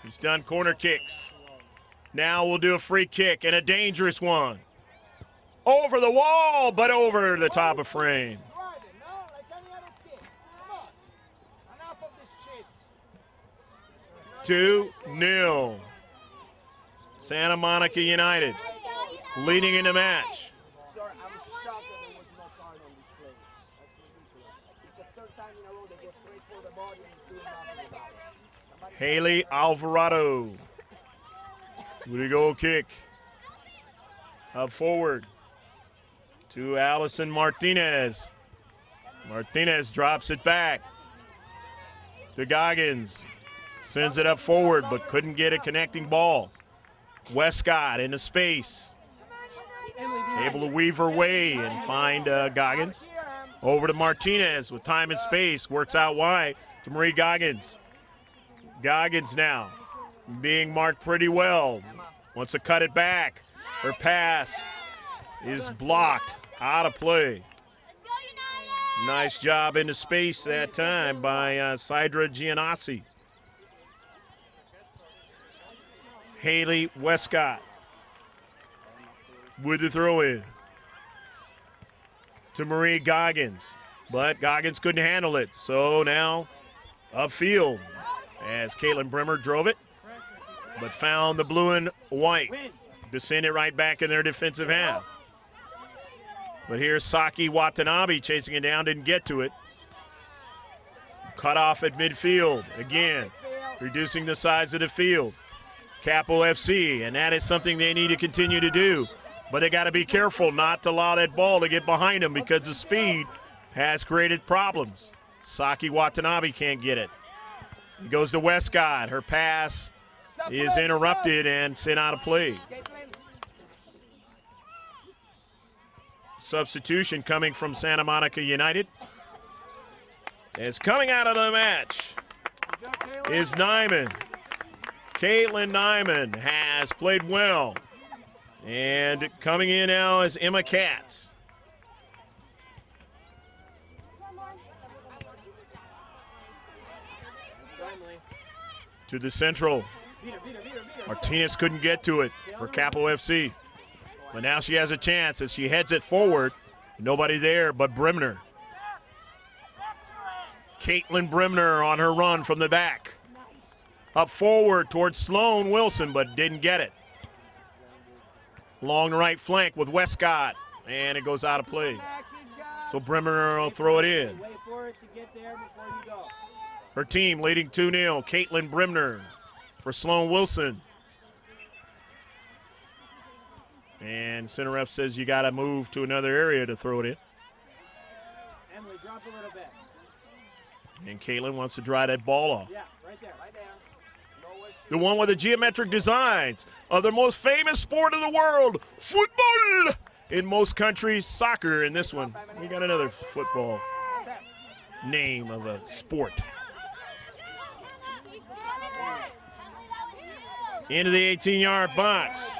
He's done corner kicks. Now we'll do a free kick and a dangerous one. Over the wall, but over the top of frame. 2-0. Santa Monica United leading in the match. Haley Alvarado with a goal kick. Up forward to Allison Martinez. Martinez drops it back to Goggins. Sends it up forward, but couldn't get a connecting ball. Westcott into space. Able to weave her way and find Goggins. Over to Martinez with time and space. Works out wide to Marie Goggins. Goggins now being marked pretty well. Wants to cut it back. Her pass is blocked, out of play. Nice job into space that time by Sidra Giannossi. Haley Westcott with the throw in to Marie Goggins, but Goggins couldn't handle it. So now upfield as Caitlin Brimmer drove it, but found the blue and white to send it right back in their defensive half. But here's Saki Watanabe chasing it down, didn't get to it. Cut off at midfield again, reducing the size of the field. Capo FC, and that is something they need to continue to do. But they got to be careful not to allow that ball to get behind them because the speed has created problems. Saki Watanabe can't get it. It goes to Westcott. Her pass is interrupted and sent out of play. Substitution coming from Santa Monica United. As coming out of the match is Nyman. Caitlin Nyman has played well. And coming in now is Emma Katz. To the central. Martinez couldn't get to it for Capo FC. But now she has a chance as she heads it forward. Nobody there but Brimner. Caitlin Brimner on her run from the back. Up forward towards Sloan Wilson, but didn't get it. Long right flank with Westcott, and it goes out of play. So Brimmer will throw it in. Her team leading 2-0. Caitlin Brimner for Sloan Wilson. And center ref says you got to move to another area to throw it in. Emily, drop a little bit. And Caitlin wants to dry that ball off. Yeah, right there. Right there. The one with the geometric designs of the most famous sport in the world, football. In most countries, soccer. In this one, we got another football name of a sport. Into the 18-yard box.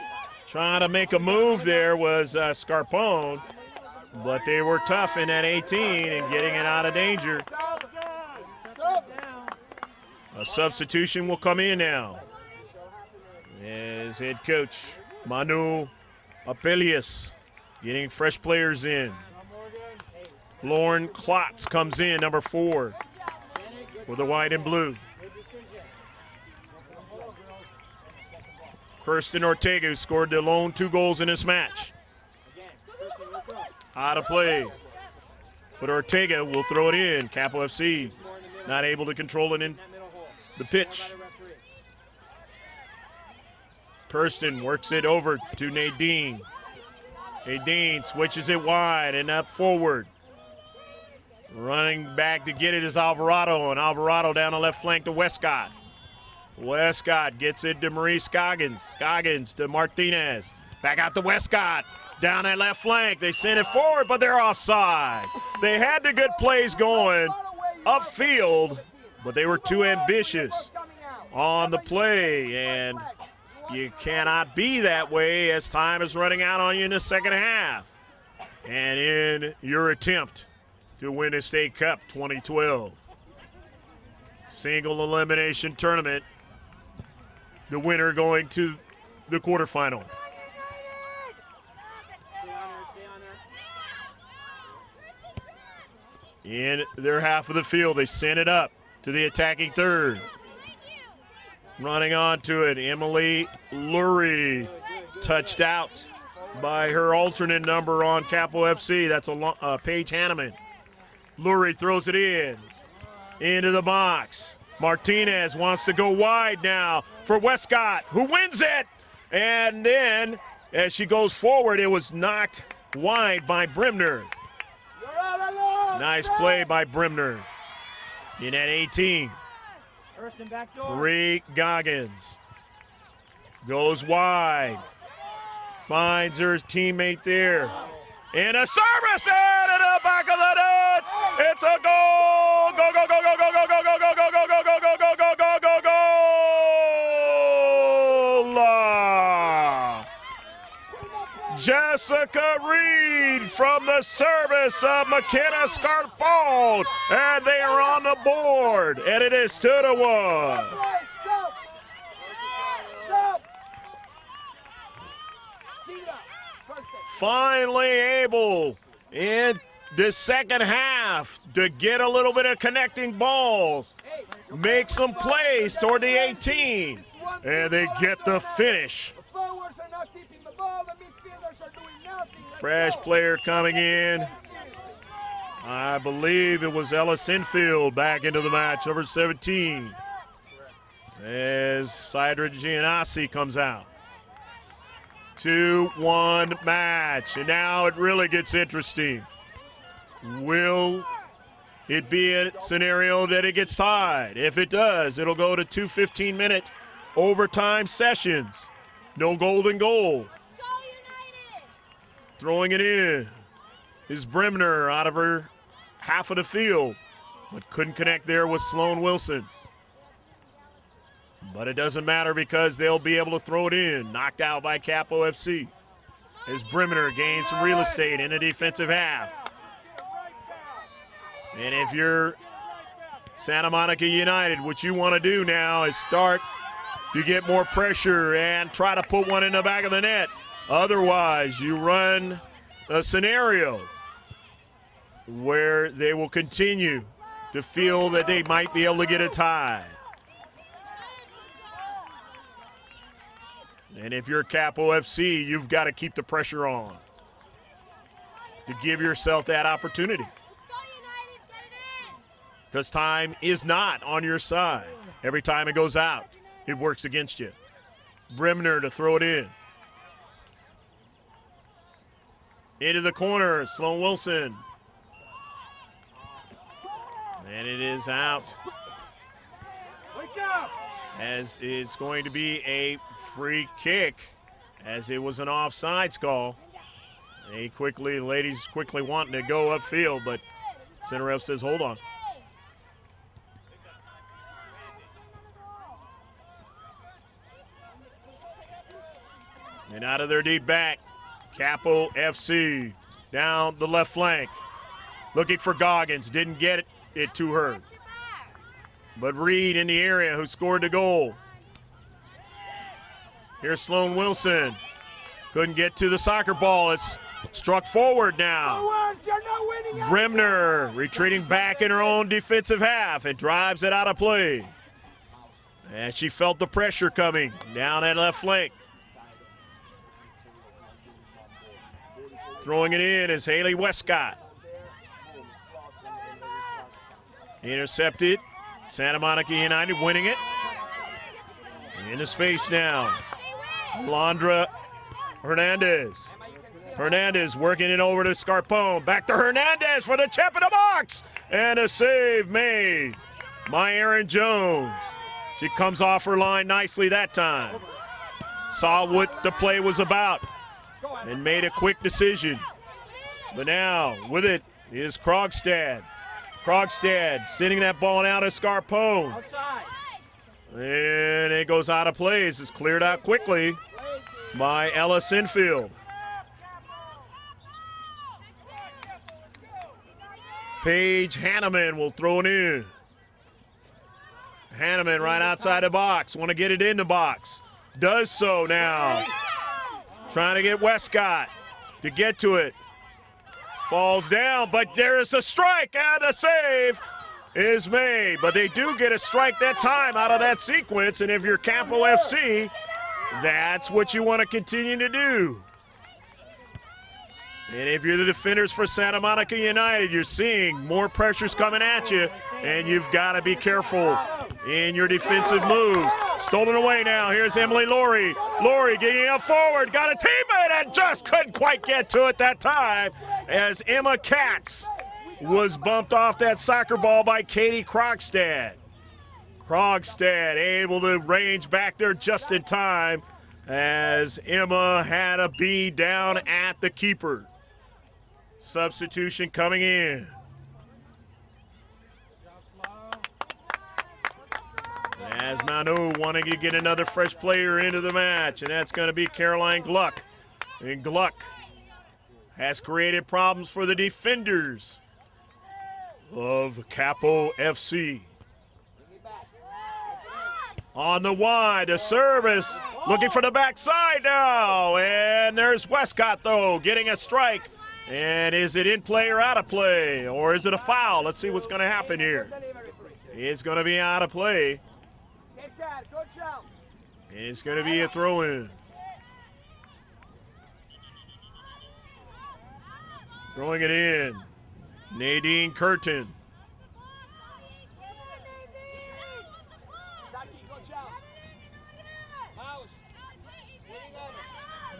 Trying to make a move there was Scarpone, but they were tough in that 18 and getting it out of danger. A substitution will come in now as head coach Manu Apelius getting fresh players in. Lauren Klotz comes in, number 4, for the white and blue. Kirsten Ortega, who scored the lone 2 goals in this match. Out of play. But Ortega will throw it in. Capo FC not able to control it in the pitch. Kirsten works it over to Nadine. Nadine switches it wide and up forward. Running back to get it is Alvarado, and Alvarado down the left flank to Westcott. Westcott gets it to Marie Scoggins. Scoggins to Martinez. Back out to Westcott. Down that left flank. They send it forward, but they're offside. They had the good plays going upfield, but they were too ambitious on the play, and you cannot be that way as time is running out on you in the second half. And in your attempt to win a state cup 2012 single elimination tournament, the winner going to the quarterfinal. In their half of the field, they send it up to the attacking third. Running on to it, Emily Lurie, touched out by her alternate number on Capo FC. That's Paige Hanneman. Lurie throws it into the box. Martinez wants to go wide now for Westcott, who wins it. And then, as she goes forward, it was knocked wide by Brimner. Nice play by Brimner in at 18. Bree Goggins goes wide, finds her teammate there, and a service into the back of the net. It's a goal! Go, go, go, go, go, go, go, go, go, go, go, go, go, go, go, go, go, go, go! Jessica Reed from the service of McKenna Scarpone, and they are on the board, and it is 2-1. Finally able in the second half to get a little bit of connecting balls, make some plays toward the 18, and they get the finish. Fresh player coming in. I believe it was Ellis Infield back into the match, number 17, as Cydra Gianassi comes out. 2-1 match, and now it really gets interesting. Will it be a scenario that it gets tied? If it does, it'll go to 2 15-minute overtime sessions. No golden goal. Throwing it in is Bremner out of her half of the field, but couldn't connect there with Sloan Wilson. But it doesn't matter because they'll be able to throw it in. Knocked out by Capo FC as Bremner gains some real estate in the defensive half. And if you're Santa Monica United, what you want to do now is start to get more pressure and try to put one in the back of the net. Otherwise, you run a scenario where they will continue to feel that they might be able to get a tie. And if you're Capo FC, you've got to keep the pressure on to give yourself that opportunity. Because time is not on your side. Every time it goes out, it works against you. Bremner to throw it in. Into the corner, Sloan Wilson. And it is out. As it's going to be a free kick, as it was an offsides call. Ladies quickly wanting to go upfield, but center ref says, hold on. And out of their deep back, Capo FC down the left flank. Looking for Goggins, didn't get it to her. But Reed in the area who scored the goal. Here's Sloan Wilson. Couldn't get to the soccer ball. It's struck forward now. Bremner retreating back in her own defensive half and drives it out of play. And she felt the pressure coming down that left flank. Throwing it in is Haley Westcott. Intercepted. Santa Monica United winning it. Into space now. Alondra Hernandez. Hernandez working it over to Scarpone. Back to Hernandez for the chip in the box. And a save made by Aaron Jones. She comes off her line nicely that time. Saw what the play was about and made a quick decision. But now with it is Krogstad. Krogstad sending that ball out of Scarpone. Outside. And it goes out of play. It's cleared out quickly by Ellis Infield. Paige Hanneman will throw it in. Hanneman right outside the box. Want to get it in the box. Does so now. Trying to get Westcott to get to it. Falls down, but there is a strike and a save is made. But they do get a strike that time out of that sequence, and if you're Capo FC, that's what you want to continue to do. And if you're the defenders for Santa Monica United, you're seeing more pressures coming at you, and you've got to be careful in your defensive moves. Stolen away now. Here's Emily Laurie. Laurie getting up forward. Got a teammate and just couldn't quite get to it that time as Emma Katz was bumped off that soccer ball by Katie Krogstad. Krogstad able to range back there just in time as Emma had a bead down at the keeper. Substitution coming in. As Manu wanting to get another fresh player into the match, and that's going to be Caroline Gluck. And Gluck has created problems for the defenders of Capo FC. On the wide, a service, looking for the backside now, and there's Westcott, though, getting a strike. And is it in play or out of play, or is it a foul? Let's see what's going to happen here. It's going to be out of play. It's going to be a throw-in. Throwing it in, Nadine Curtin.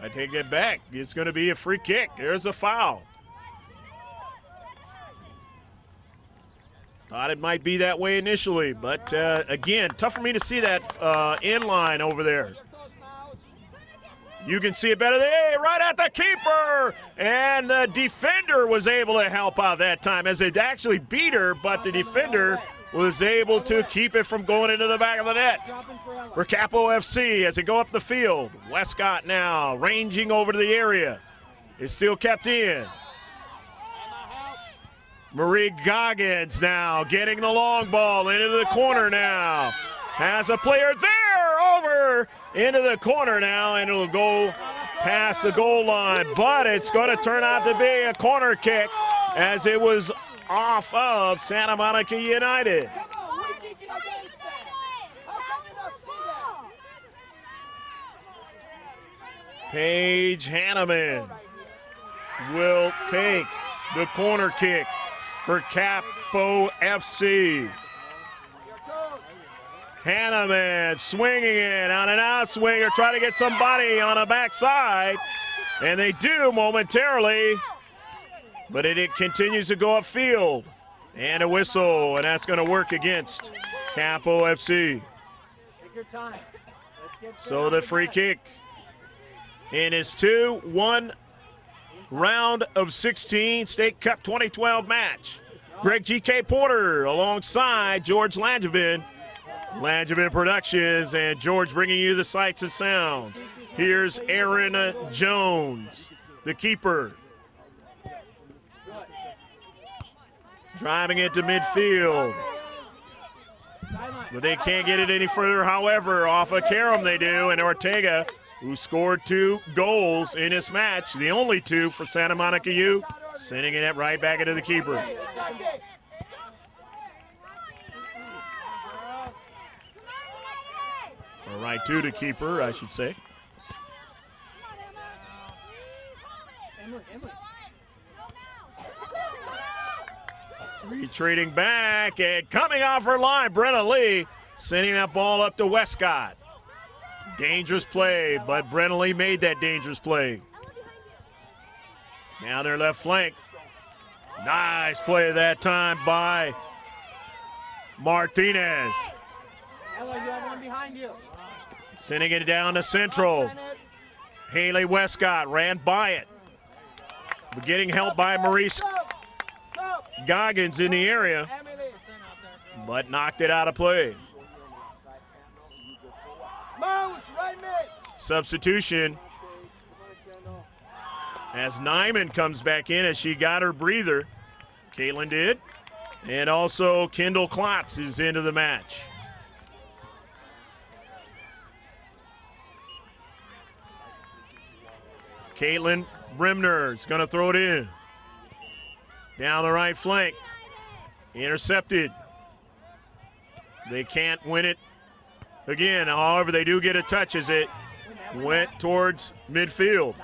I take it back. It's going to be a free kick. There's a foul. Thought it might be that way initially, but again, tough for me to see that in line over there. You can see it better. Hey, right at the keeper, and the defender was able to help out that time as it actually beat her, but the defender was able to keep it from going into the back of the net. For Capo FC as they go up the field. Westcott now ranging over to the area. Is still kept in. Marie Goggins now getting the long ball into the corner now. Has a player there over into the corner now, and it'll go past the goal line. But it's going to turn out to be a corner kick as it was off of Santa Monica United. Paige Hanneman will take the corner kick for Capo FC. Hanneman swinging it on an outswinger, trying to get somebody on a backside, and they do momentarily, but it continues to go upfield. And a whistle, and that's going to work against Capo FC. Take your time. So the free kick in his 2-1 round of 16 State Cup 2012 match. Greg G.K. Porter alongside George Langevin. Langevin Productions and George bringing you the sights and sounds. Here's Aaron Jones, the keeper. Driving it to midfield. But they can't get it any further, however, off of Karam they do, and Ortega, who scored 2 goals in this match, the only 2 for Santa Monica U, sending it right back into the keeper. Or right to the keeper, I should say. Retreating back and coming off her line, Brenna Lee sending that ball up to Westcott. Dangerous play, but Brenna Lee made that dangerous play. Now their left flank. Nice play that time by Martinez. Ella, you have one behind you. Sending it down to Central. Haley Westcott ran by it. But getting help by Maurice Goggins in the area, but knocked it out of play. Substitution as Nyman comes back in as she got her breather. Caitlin did. And also Kendall Klotz is into the match. Caitlin Brimner is going to throw it in. Down the right flank. Intercepted. They can't win it again. However, they do get a touch as it went towards midfield.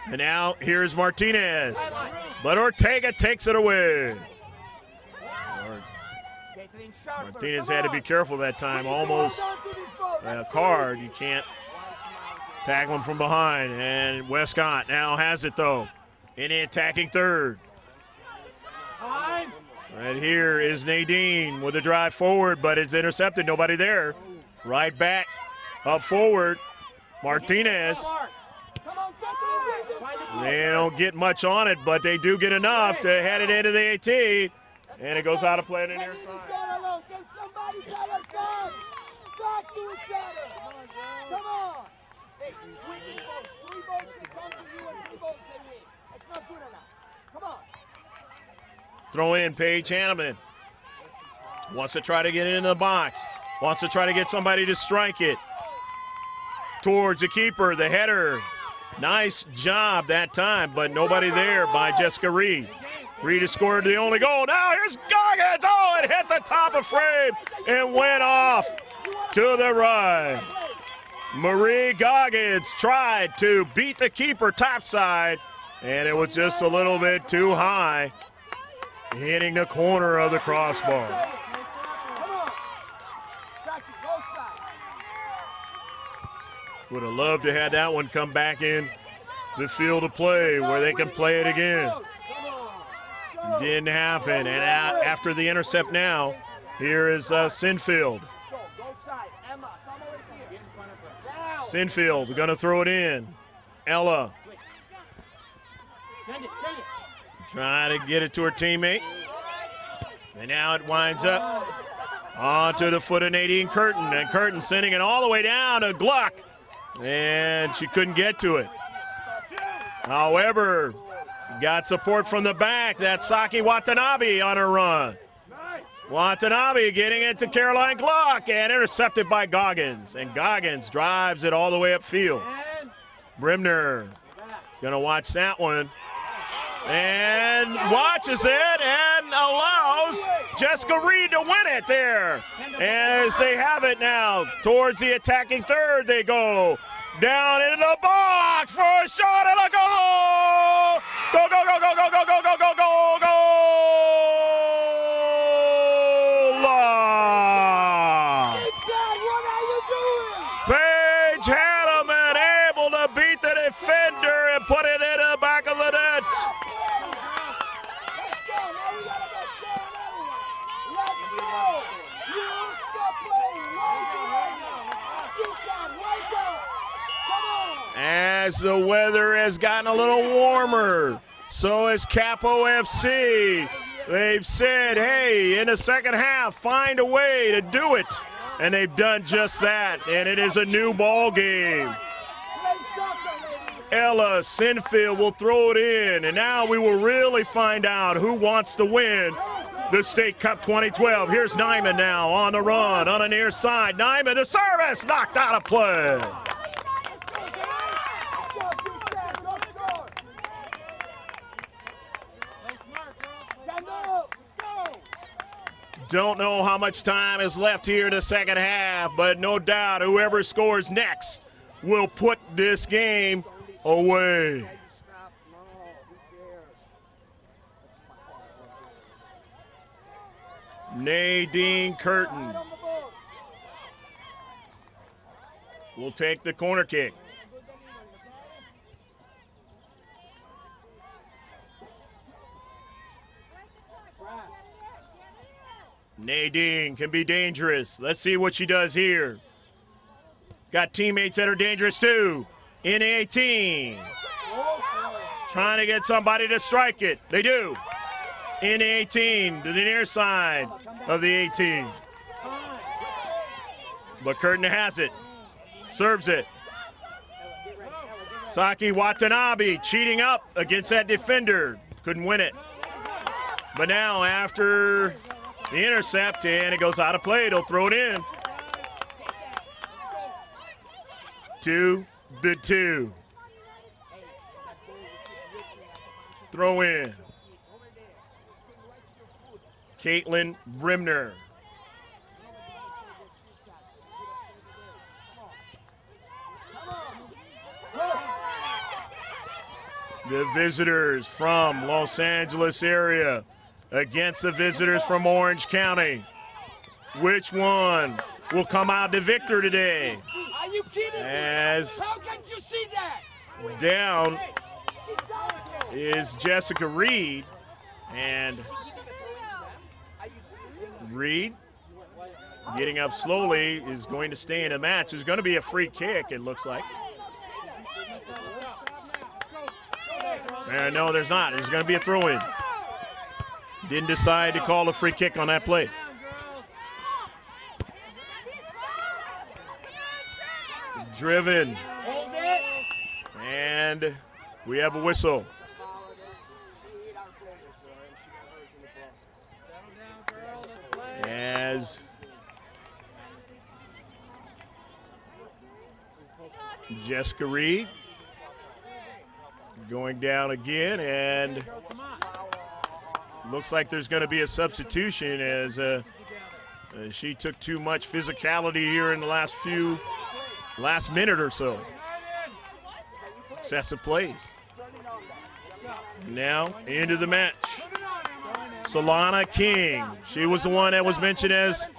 And now here's Martinez. But Ortega takes it away. Martinez had to be careful that time. Almost a card. You can't tackle him from behind. And Westcott now has it, though, in the attacking third. Right here is Nadine with a drive forward, but it's intercepted. Nobody there. Right back, up forward. Martinez. They don't get much on it, but they do get enough to head it into the 18. And it goes out of play on the near side. not good enough. Come on. Throw in Paige Hanneman. Wants to try to get it in the box. Wants to try to get somebody to strike it. Towards the keeper, the header. Nice job that time, but nobody there by Jessica Reed. Reed has scored the only goal. Now here's Goggins. Oh, it hit the top of frame and went off to the right. Marie Goggins tried to beat the keeper topside, and it was just a little bit too high, hitting the corner of the crossbar. Come on. Saki, go side. Would have loved to have that one come back in the field of play where they can play it again. Didn't happen, and after the intercept now, here is Sinfield. Sinfield going to throw it in. Ella trying to get it to her teammate. And now it winds up onto the foot of Nadine Curtin. And Curtin sending it all the way down to Gluck. And she couldn't get to it. However, got support from the back. That's Saki Watanabe on her run. Watanabe getting it to Caroline Gluck and intercepted by Goggins. And Goggins drives it all the way upfield. Brimner is going to watch that one. And watches it and allows Jessica Reed to win it there. As they have it now, towards the attacking third they go. Down into the box for a shot and a goal! Go, go, go, go, go, go, go, go, go, go, go! What are you doing? Paige Hanneman able to beat the defender and put it in the back of the net. As the weather has gotten a little warmer, so has Capo FC. They've said, hey, in the second half, find a way to do it. And they've done just that, and it is a new ball game. Ella Sinfield will throw it in, and now we will really find out who wants to win the State Cup 2012. Here's Nyman now on the run, on the near side. Nyman, the service, knocked out of play. Don't know how much time is left here in the second half, but no doubt whoever scores next will put this game away. Nadine Curtin will take the corner kick. Nadine can be dangerous. Let's see what she does here. Got teammates that are dangerous too. In the 18. Trying to get somebody to strike it. They do. In the 18 to the near side of the 18. But Curtin has it. Serves it. Saki Watanabe cheating up against that defender. Couldn't win it. But now after the intercept, and it goes out of play. They'll throw it in. 2 to 2. Throw in. Caitlin Brimner. The visitors from Los Angeles area against the visitors from Orange County. Which one will come out the victor today? Are you kidding me? As How can't you see that? down is Jessica Reed, and Reed getting up slowly is going to stay in the match. There's going to be a free kick, it looks like. No, there's not. There's going to be a throw-in. Didn't decide to call a free kick on that play. Driven. And we have a whistle. Jessica Reed going down again, and looks like there's going to be a substitution as she took too much physicality here in the last minute or so. Excessive plays. Now into the match. Solana King. She was the one that was mentioned as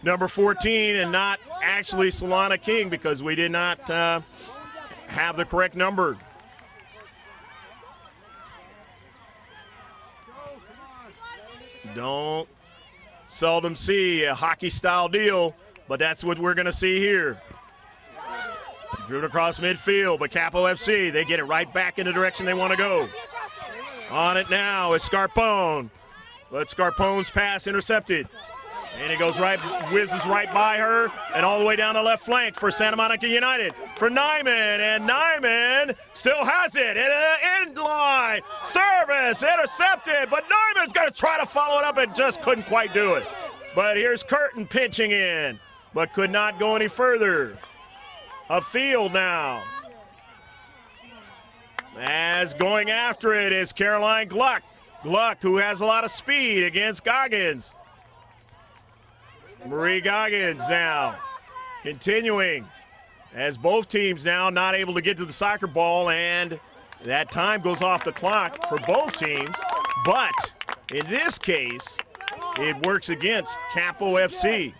number 14 and not actually Solana King because we did not have the correct number. Don't seldom see a hockey-style deal, but that's what we're going to see here. Driven across midfield, but Capo FC, they get it right back in the direction they want to go. On it now is Scarpone, but Scarpone's pass intercepted. And it goes right, whizzes right by her, and all the way down the left flank for Santa Monica United for Nyman, and Nyman still has it. End line service intercepted, but Nyman's going to try to follow it up and just couldn't quite do it. But here's Curtin pinching in, but could not go any further. Afield now. As going after it is Caroline Gluck. Gluck, who has a lot of speed against Goggins. Marie Goggins now continuing as both teams now not able to get to the soccer ball, and that time goes off the clock for both teams. But in this case, it works against Capo FC.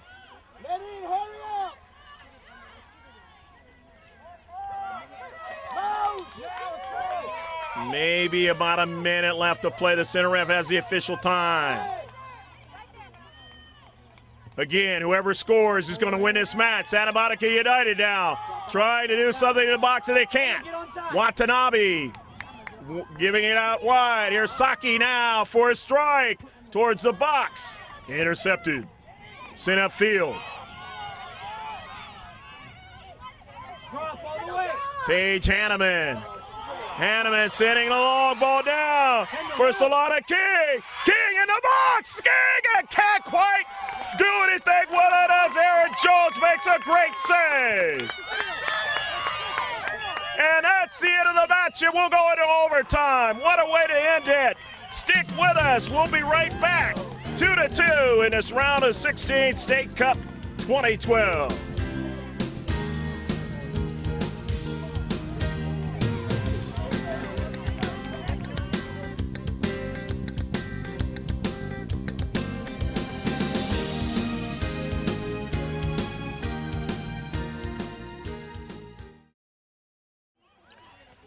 Maybe about a minute left to play. The center ref has the official time. Again, whoever scores is going to win this match. Santa Monica United now trying to do something in the box and they can't. Watanabe giving it out wide. Here's Saki now for a strike towards the box. Intercepted. Sent upfield. Paige Hanneman. Hanneman sending the long ball down for Solana King. King in the box. King can't quite do anything with it as Aaron Jones makes a great save. And that's the end of the match, and we'll go into overtime. What a way to end it. Stick with us. We'll be right back. 2-2 in this round of 16 State Cup 2012.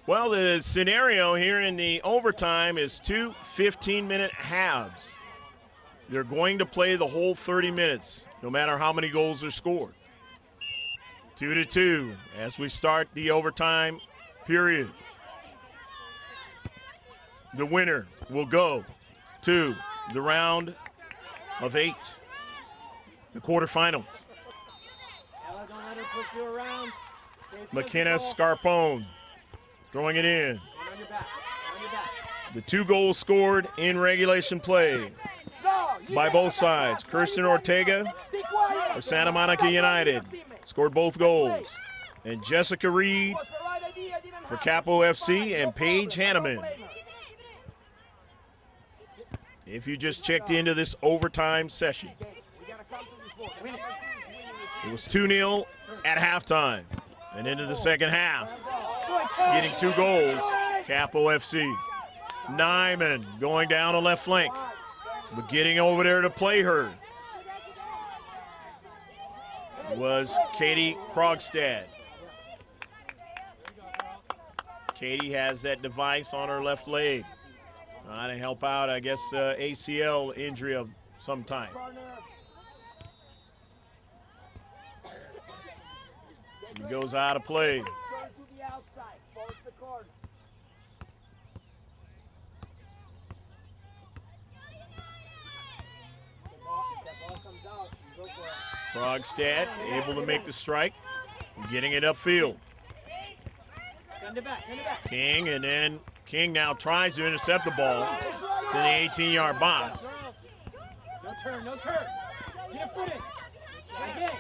Well, the scenario here in the overtime is two 15-minute halves. They're going to play the whole 30 minutes, no matter how many goals are scored. 2-2 as we start the overtime period. The winner will go to the round of 8, the quarterfinals. Ella, don't let her push you around. McKenna Scarpone throwing it in. On your back. On your back. The 2 goals scored in regulation play by both sides. Kirsten Ortega for Santa Monica United scored both goals. And Jessica Reed for Capo FC and Paige Hanneman. If you just checked into this overtime session, it was 2-0 at halftime and into the second half. Getting 2 goals, Capo FC. Nyman going down the left flank, but getting over there to play her was Katie Krogstad. Katie has that device on her left leg. To help out, I guess, ACL injury of some time. He goes out of play. Krogstad able to make the strike, getting it upfield. Send it back, send it back. King, and then King now tries to intercept the ball. It's in the 18-yard box. No turn, no turn. Get a foot in. Again.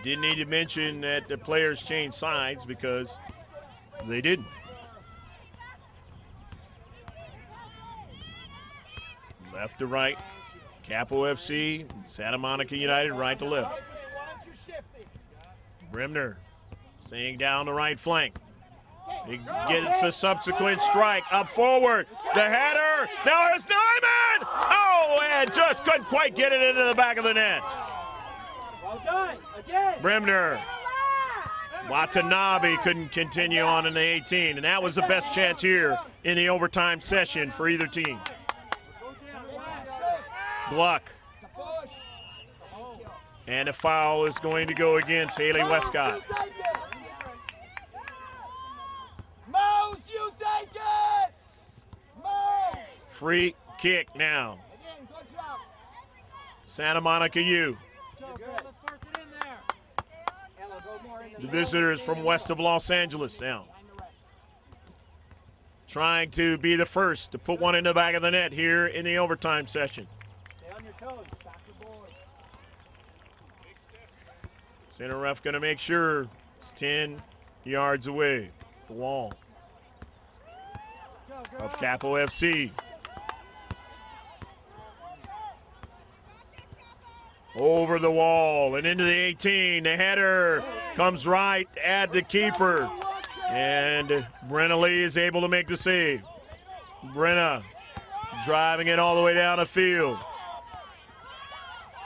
didn't need to mention that the players changed sides because they didn't. Left to right, Capo FC, Santa Monica United, right to left. Bremner staying down the right flank. He gets a subsequent strike up forward. The header. Now there's Nyman. Oh, and just couldn't quite get it into the back of the net. Well done. Again. Bremner. Watanabe couldn't continue on in the 18, and that was the best chance here in the overtime session for either team. Gluck. And a foul is going to go against Haley Westcott. Mouse, you take it! Mouse! Free kick now. Santa Monica U. The visitors from west of Los Angeles now. Trying to be the first to put one in the back of the net here in the overtime session. Stay on your toes. Back the board. Center ref going to make sure it's 10 yards away. The wall of Capo FC. Over the wall and into the 18. The header comes right at the keeper. And Brenna Lee is able to make the save. Brenna driving it all the way down the field.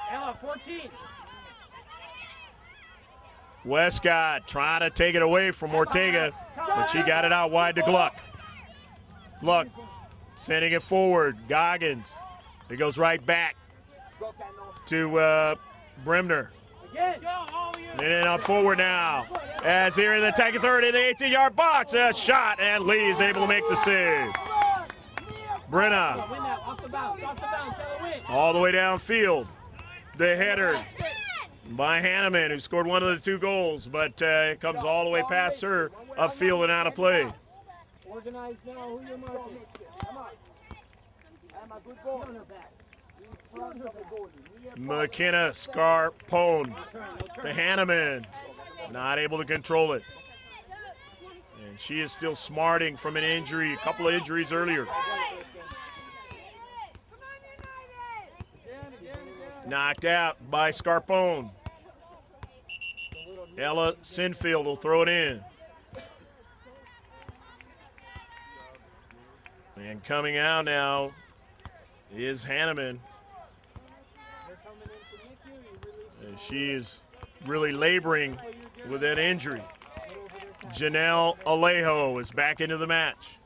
Ella, 14. Westcott trying to take it away from Ortega, but she got it out wide to Gluck. Gluck sending it forward. Goggins. It goes right back to Bremner. And then on forward now. As here in the attacking third in the 18-yard box. A shot, and Lee is able to make the save. Brenna all the way downfield. The header by Hanneman, who scored one of the 2 goals, but it comes all the way past her, upfield and out of play. Organize now. Who you're marking? Come on. I'm a good goal. McKenna Scarpone to Hanneman. Not able to control it. And she is still smarting from an injury, a couple of injuries earlier. Knocked out by Scarpone. Ella Sinfield will throw it in. And coming out now is Hanneman. And she is really laboring with that injury. Janelle Alejo is back into the match.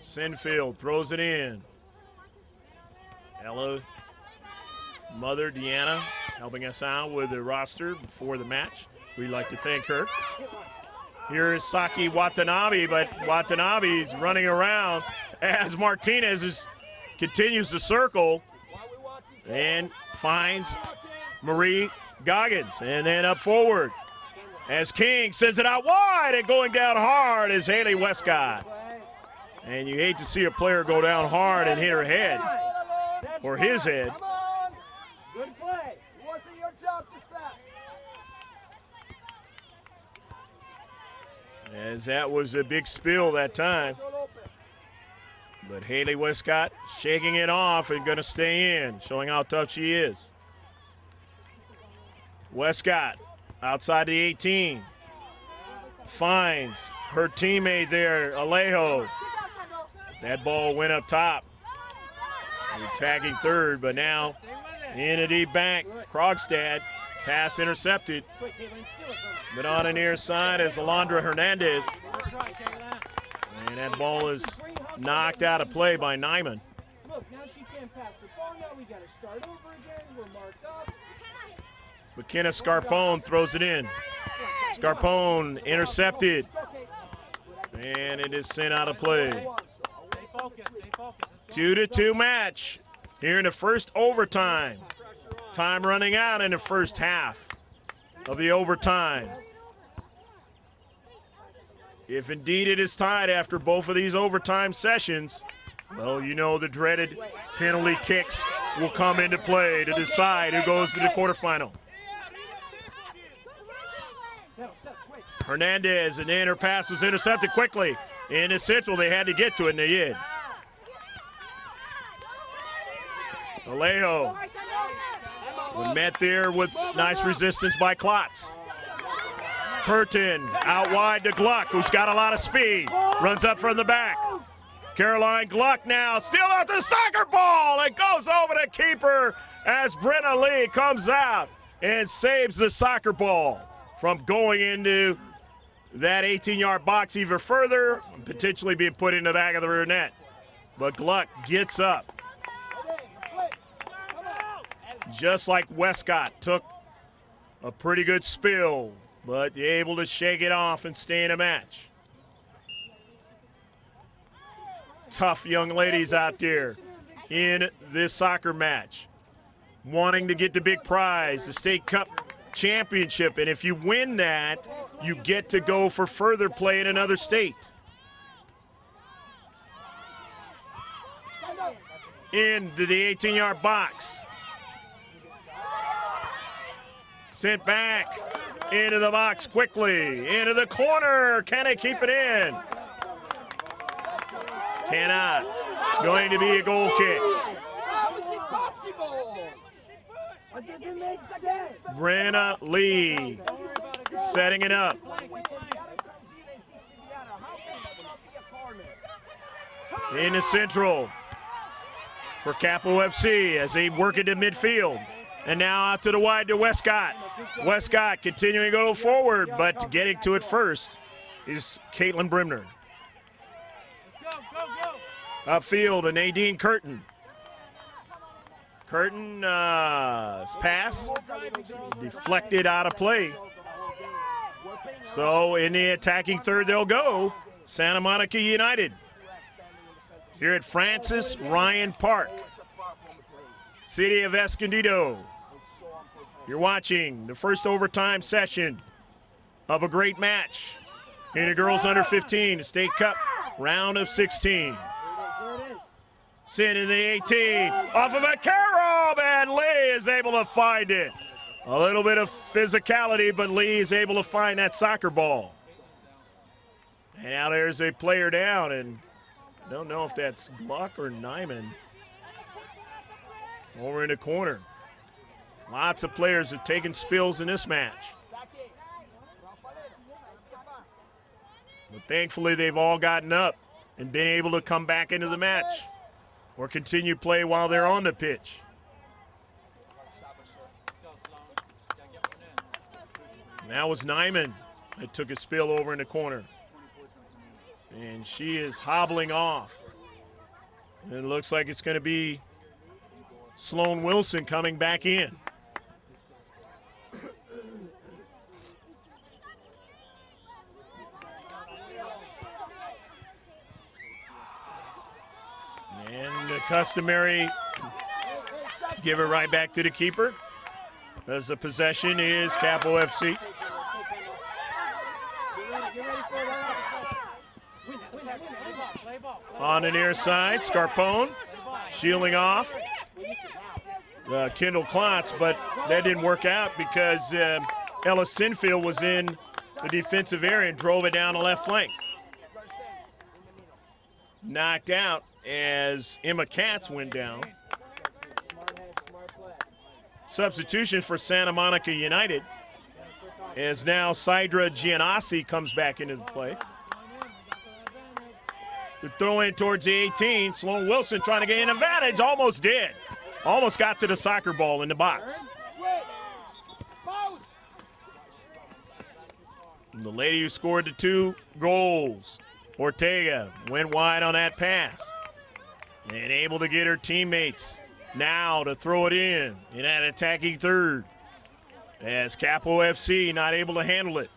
Sinfield throws it in. Ella, mother Deanna, helping us out with the roster before the match. We'd like to thank her. Here is Saki Watanabe, but Watanabe's running around as Martinez continues to circle and finds Marie Goggins. And then up forward as King sends it out wide, and going down hard is Haley Westcott. And you hate to see a player go down hard and hit her head, or his head. Good play. It wasn't your job to stop. As that was a big spill that time. But Haley Westcott shaking it off and going to stay in, showing how tough she is. Westcott outside the 18. Finds her teammate there, Alejo. That ball went up top. We're tagging third, but now in a deep bank. Krogstad, pass intercepted. But on the near side is Alondra Hernandez. And that ball is knocked out of play by Nyman. Look, now she can't pass the ball. Now we got to start over again. We're marked up. McKenna Scarpone throws it in. Scarpone intercepted. And it is sent out of play. 2-2 match here in the first overtime. Time running out in the first half of the overtime. If indeed it is tied after both of these overtime sessions, well, you know the dreaded penalty kicks will come into play to decide who goes to the quarterfinal. Hernandez, and then her pass was intercepted quickly. In the Central, they had to get to it, and they did. Alejo met there with nice resistance by Klotz. Curtin out wide to Gluck, who's got a lot of speed. Runs up from the back. Caroline Gluck now still at the soccer ball. It goes over the keeper as Brenna Lee comes out and saves the soccer ball from going into that 18-yard box even further, potentially being put in the back of the rear net. But Gluck gets up. Just like Westcott took a pretty good spill, but able to shake it off and stay in a match. Tough young ladies out there in this soccer match, wanting to get the big prize, the State Cup championship, and if you win that, you get to go for further play in another state. Into the 18-yard box. Sent back into the box quickly, into the corner. Can they keep it in? Cannot. Going to be a goal kick. How is it possible? Brenna Lee setting it up. In the Central for Capo FC as they work into midfield. And now out to the wide to Westcott. Westcott continuing to go forward, but getting to it first is Caitlin Brimner. Upfield, and Nadine Curtin. Curtin pass deflected out of play. So in the attacking third they'll go. Santa Monica United. Here at Francis Ryan Park. City of Escondido. You're watching the first overtime session of a great match in the girls under 15 State Cup round of 16. Sent in the 18, off of a carob, and Lee is able to find it. A little bit of physicality, but Lee is able to find that soccer ball. And now there's a player down, and I don't know if that's Gluck or Nyman. Over in the corner. Lots of players have taken spills in this match. But thankfully, they've all gotten up and been able to come back into the match or continue play while they're on the pitch. And that was Nyman that took a spill over in the corner. And she is hobbling off. And it looks like it's going to be Sloan Wilson coming back in. And the customary give it right back to the keeper as the possession is Capo FC. On the near side, Scarpone shielding off Kendall Klotz, but that didn't work out because Ella Sinfield was in the defensive area and drove it down the left flank. Knocked out as Emma Katz went down. Substitution for Santa Monica United as now Sidra Gianassi comes back into the play. The throw in towards the 18. Sloan Wilson trying to gain an advantage. Almost did. Almost got to the soccer ball in the box. And the lady who scored the 2 goals, Ortega, went wide on that pass. And able to get her teammates now to throw it in that attacking third. As Capo FC not able to handle it.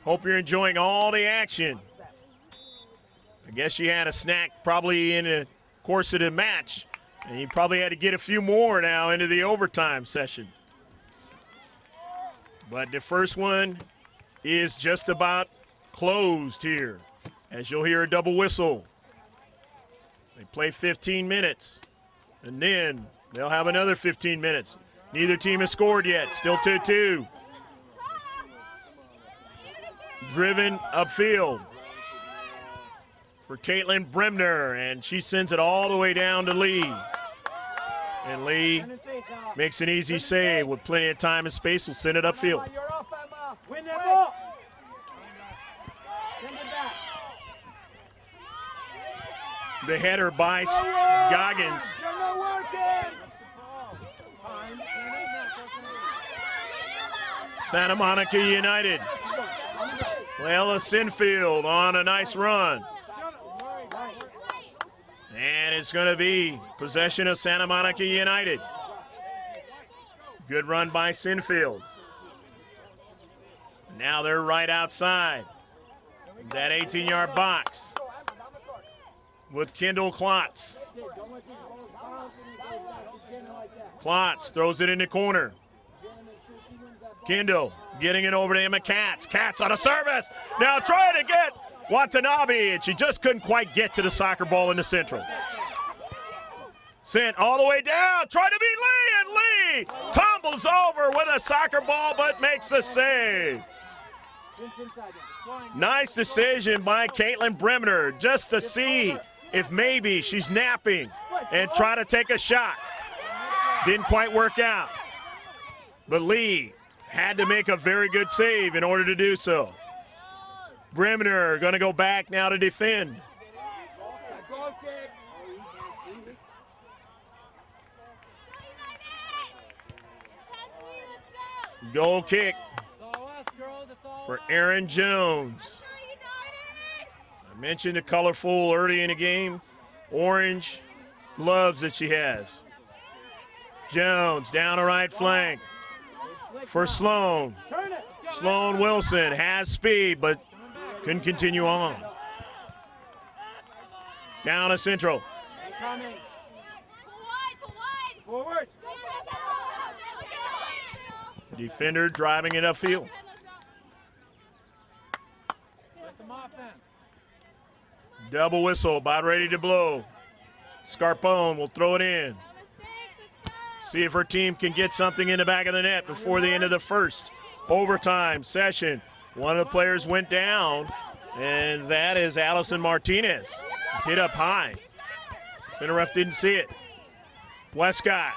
Hope you're enjoying all the action. I guess you had a snack probably in the course of the match, and you probably had to get a few more now into the overtime session. But the first one is just about closed here, as you'll hear a double whistle. They play 15 minutes, and then they'll have another 15 minutes. Neither team has scored yet, still 2-2. Driven upfield for Caitlin Bremner, and she sends it all the way down to Lee. And Lee makes an easy save with plenty of time and space. Will send it upfield. Win that ball. Send it back. The header by Goggins. You're not working. Santa Monica United. Layla Sinfield on a nice run. And it's going to be possession of Santa Monica United. Good run by Sinfield. Now they're right outside that 18-yard box with Kendall Klotz. Klotz throws it in the corner. Kendall getting it over to Emma Katz. Katz on a service. Now trying to get Watanabe, and she just couldn't quite get to the soccer ball in the central. Sent all the way down, trying to beat Lee, and Lee tumbles over with a soccer ball but makes the save. Nice decision by Caitlin Bremner just to see if maybe she's napping and try to take a shot. Didn't quite work out. But Lee had to make a very good save in order to do so. Bremner going to go back now to defend. Goal kick for Aaron Jones. I mentioned the colorful early in the game, orange gloves that she has. Jones down the right flank for Sloan. Sloan Wilson has speed, but couldn't continue on. Down to Central. Forward. Defender driving it upfield. Double whistle, about ready to blow. Scarpone will throw it in. See if her team can get something in the back of the net before the end of the first overtime session. One of the players went down, and that is Allison Martinez. It's hit up high. Center ref didn't see it. Westcott.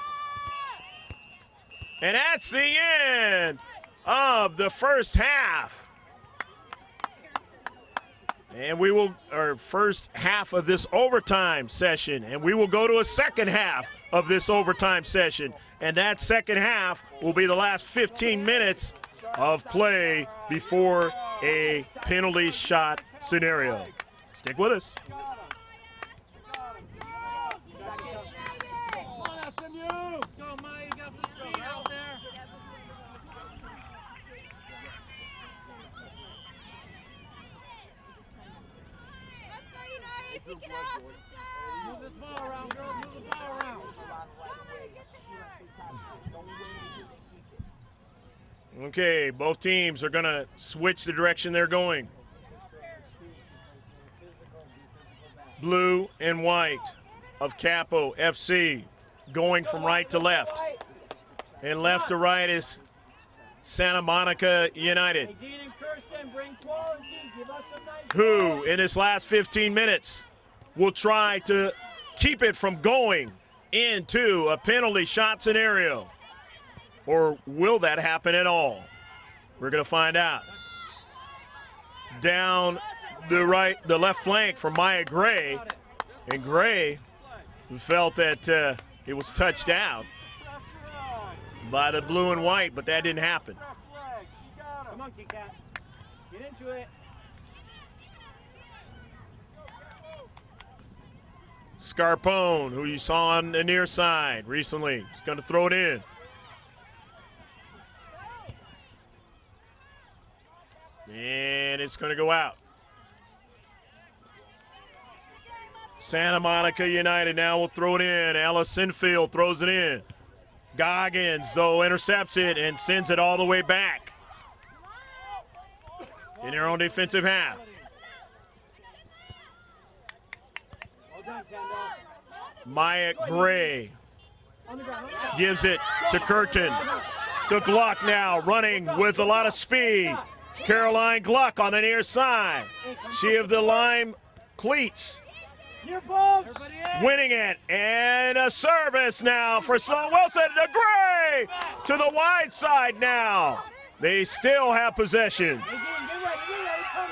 And that's the end of the first half. And we will, our first half of this overtime session, and we will go to a second half of this overtime session. And that second half will be the last 15 minutes of play before a penalty shot scenario. Stick with us. Pick it up. Move this ball around, girls. Move the ball around. Okay, both teams are going to switch the direction they're going. Blue and white of Capo FC going from right to left. And left to right is Santa Monica United, who in this last 15 minutes will try to keep it from going into a penalty shot scenario. Or will that happen at all? We're going to find out. Down the left flank for Maya Gray. And Gray felt that it was touched out by the blue and white, but that didn't happen. Come on, Kit Kat. Get into it. Scarpone, who you saw on the near side recently, is going to throw it in. And it's going to go out. Santa Monica United now will throw it in. Ella Sinfield throws it in. Goggins, though, intercepts it and sends it all the way back. in their own defensive half. Maya Gray gives it to Curtin. To Gluck now, running with a lot of speed. Caroline Gluck on the near side. She of the lime cleats. Winning it, and a service now for Sloan Wilson. To Gray to the wide side now. They still have possession.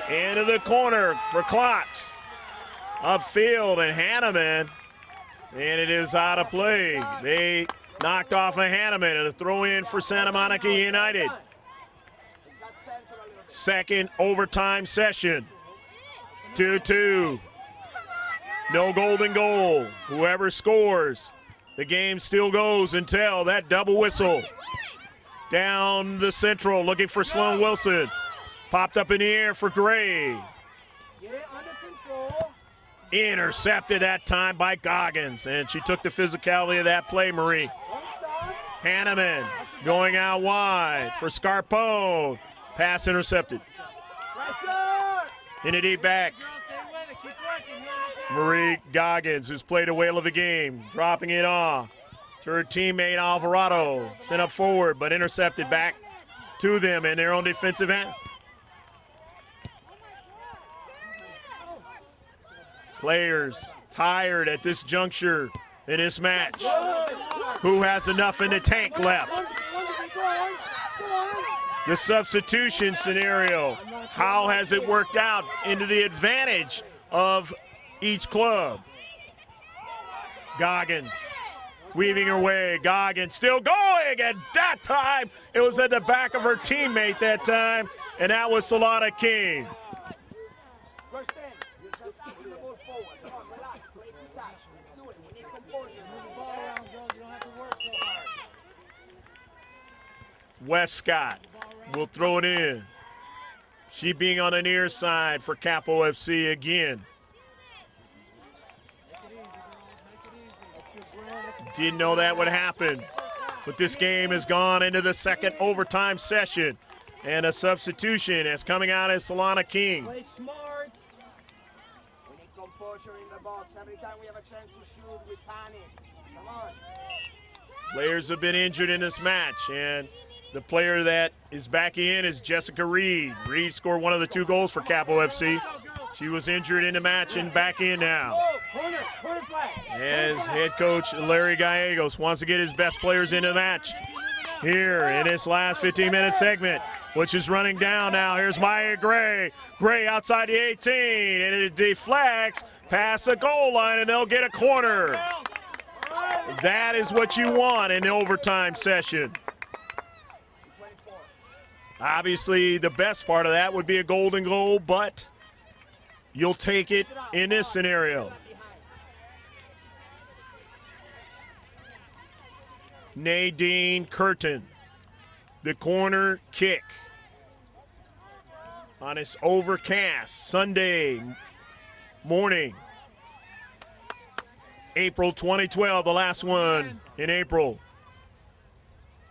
Into the corner for Klotz. Upfield and Hanneman, and it is out of play. They knocked off a Hanneman and a throw in for Santa Monica United. Second overtime session. 2-2. No golden goal. Whoever scores, the game still goes until that double whistle. Down the central, looking for Sloan Wilson. Popped up in the air for Gray. Get it under control. Intercepted that time by Goggins, and she took the physicality of that play, Marie. Hanneman going out wide for Scarpone. Pass intercepted. In a deep back. Marie Goggins, who's played a whale of a game, dropping it off to her teammate Alvarado. Sent up forward, but intercepted back to them in their own defensive end. Players tired at this juncture in this match. Who has enough in the tank left? The substitution scenario. How has it worked out into the advantage of each club? Goggins weaving her way. Goggins still going, and that time it was at the back of her teammate that time, and that was Solana King. Westcott will throw it in. She being on the near side for Capo FC again. Didn't know that would happen, but this game has gone into the second overtime session, and a substitution is coming out as Solana King. Play smart. We need composure in the box. Every time we have a chance to shoot, we panic. Come on. Players have been injured in this match, and the player that is back in is Jessica Reed. Reed scored one of the 2 goals for Capo FC. She was injured in the match and back in now. As head coach Larry Gallegos wants to get his best players into the match here in this last 15-minute segment, which is running down now. Here's Maya Gray. Gray outside the 18, and it deflects past the goal line, and they'll get a corner. That is what you want in the overtime session. Obviously, the best part of that would be a golden goal, but you'll take it in this scenario. Nadine Curtin, the corner kick on this overcast Sunday morning. April 2012, the last one in April.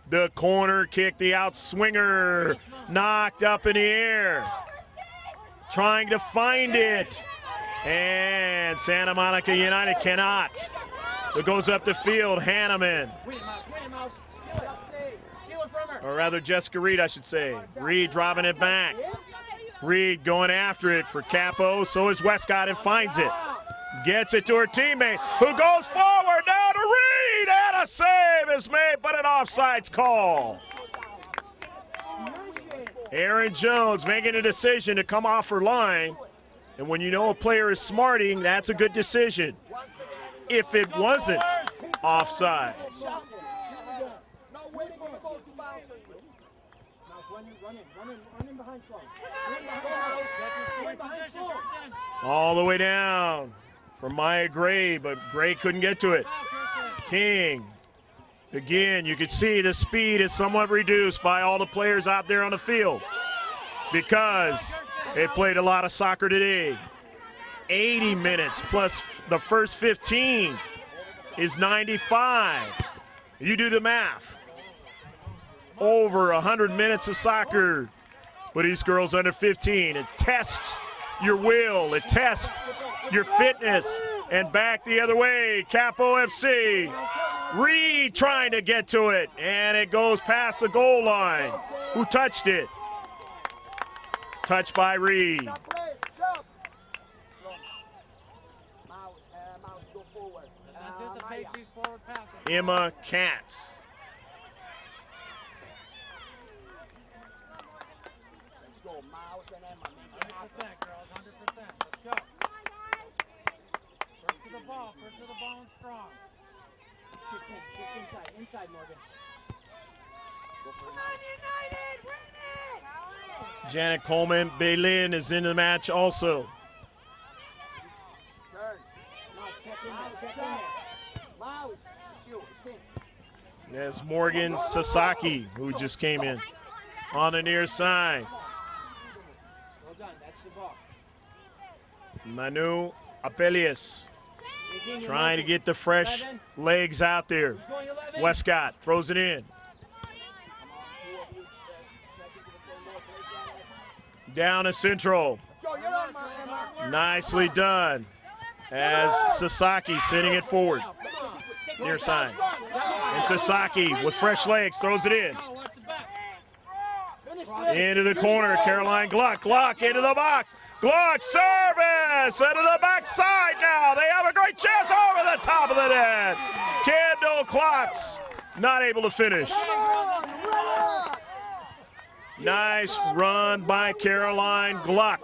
The corner kick, the outswinger, knocked up in the air. Trying to find it. And Santa Monica United cannot. It goes up the field, Hanneman. Or rather, Jessica Reed, I should say. Reed dropping it back. Reed going after it for Capo. So is Westcott and finds it. Gets it to her teammate, who goes forward now to Reed, and a save is made, but an offsides call. Aaron Jones making a decision to come off her line, and when you know a player is smarting, that's a good decision. If it wasn't offsides. All the way down for Maya Gray, but Gray couldn't get to it. King. Again, you can see the speed is somewhat reduced by all the players out there on the field because they played a lot of soccer today. 80 minutes plus the first 15 is 95. You do the math. Over 100 minutes of soccer But these girls under 15, it tests your will, it tests your fitness. And back the other way, Capo FC. Reed trying to get to it, and it goes past the goal line. Who touched it? Touched by Reed. Stop play, stop. Mouse, go forward. Anticipate these forward passes. Emma Katz. Let's go, Mouse and Emma. Make it happen. 100%, girls, 100%. Let's go. First to the ball and strong. Shift inside, Morgan. Go for it. United, bring it! Janet Coleman Baylin is in the match also. Turn. Mouse, check in there. Mouse, it's you, it's in. There's Morgan Sasaki, who just came in on the near side. Well done, that's the ball. Manu Apelius trying to get the fresh legs out there. Westcott throws it in. Down to Central. Go, you're on, Emma. Nicely done as Sasaki sending it forward. Near side. And Sasaki with fresh legs throws it in. Into the corner, Caroline Gluck. Gluck into the box. Gluck service into the backside now. They have a great chance over the top of the net. Kendall Klotz not able to finish. Nice run by Caroline Gluck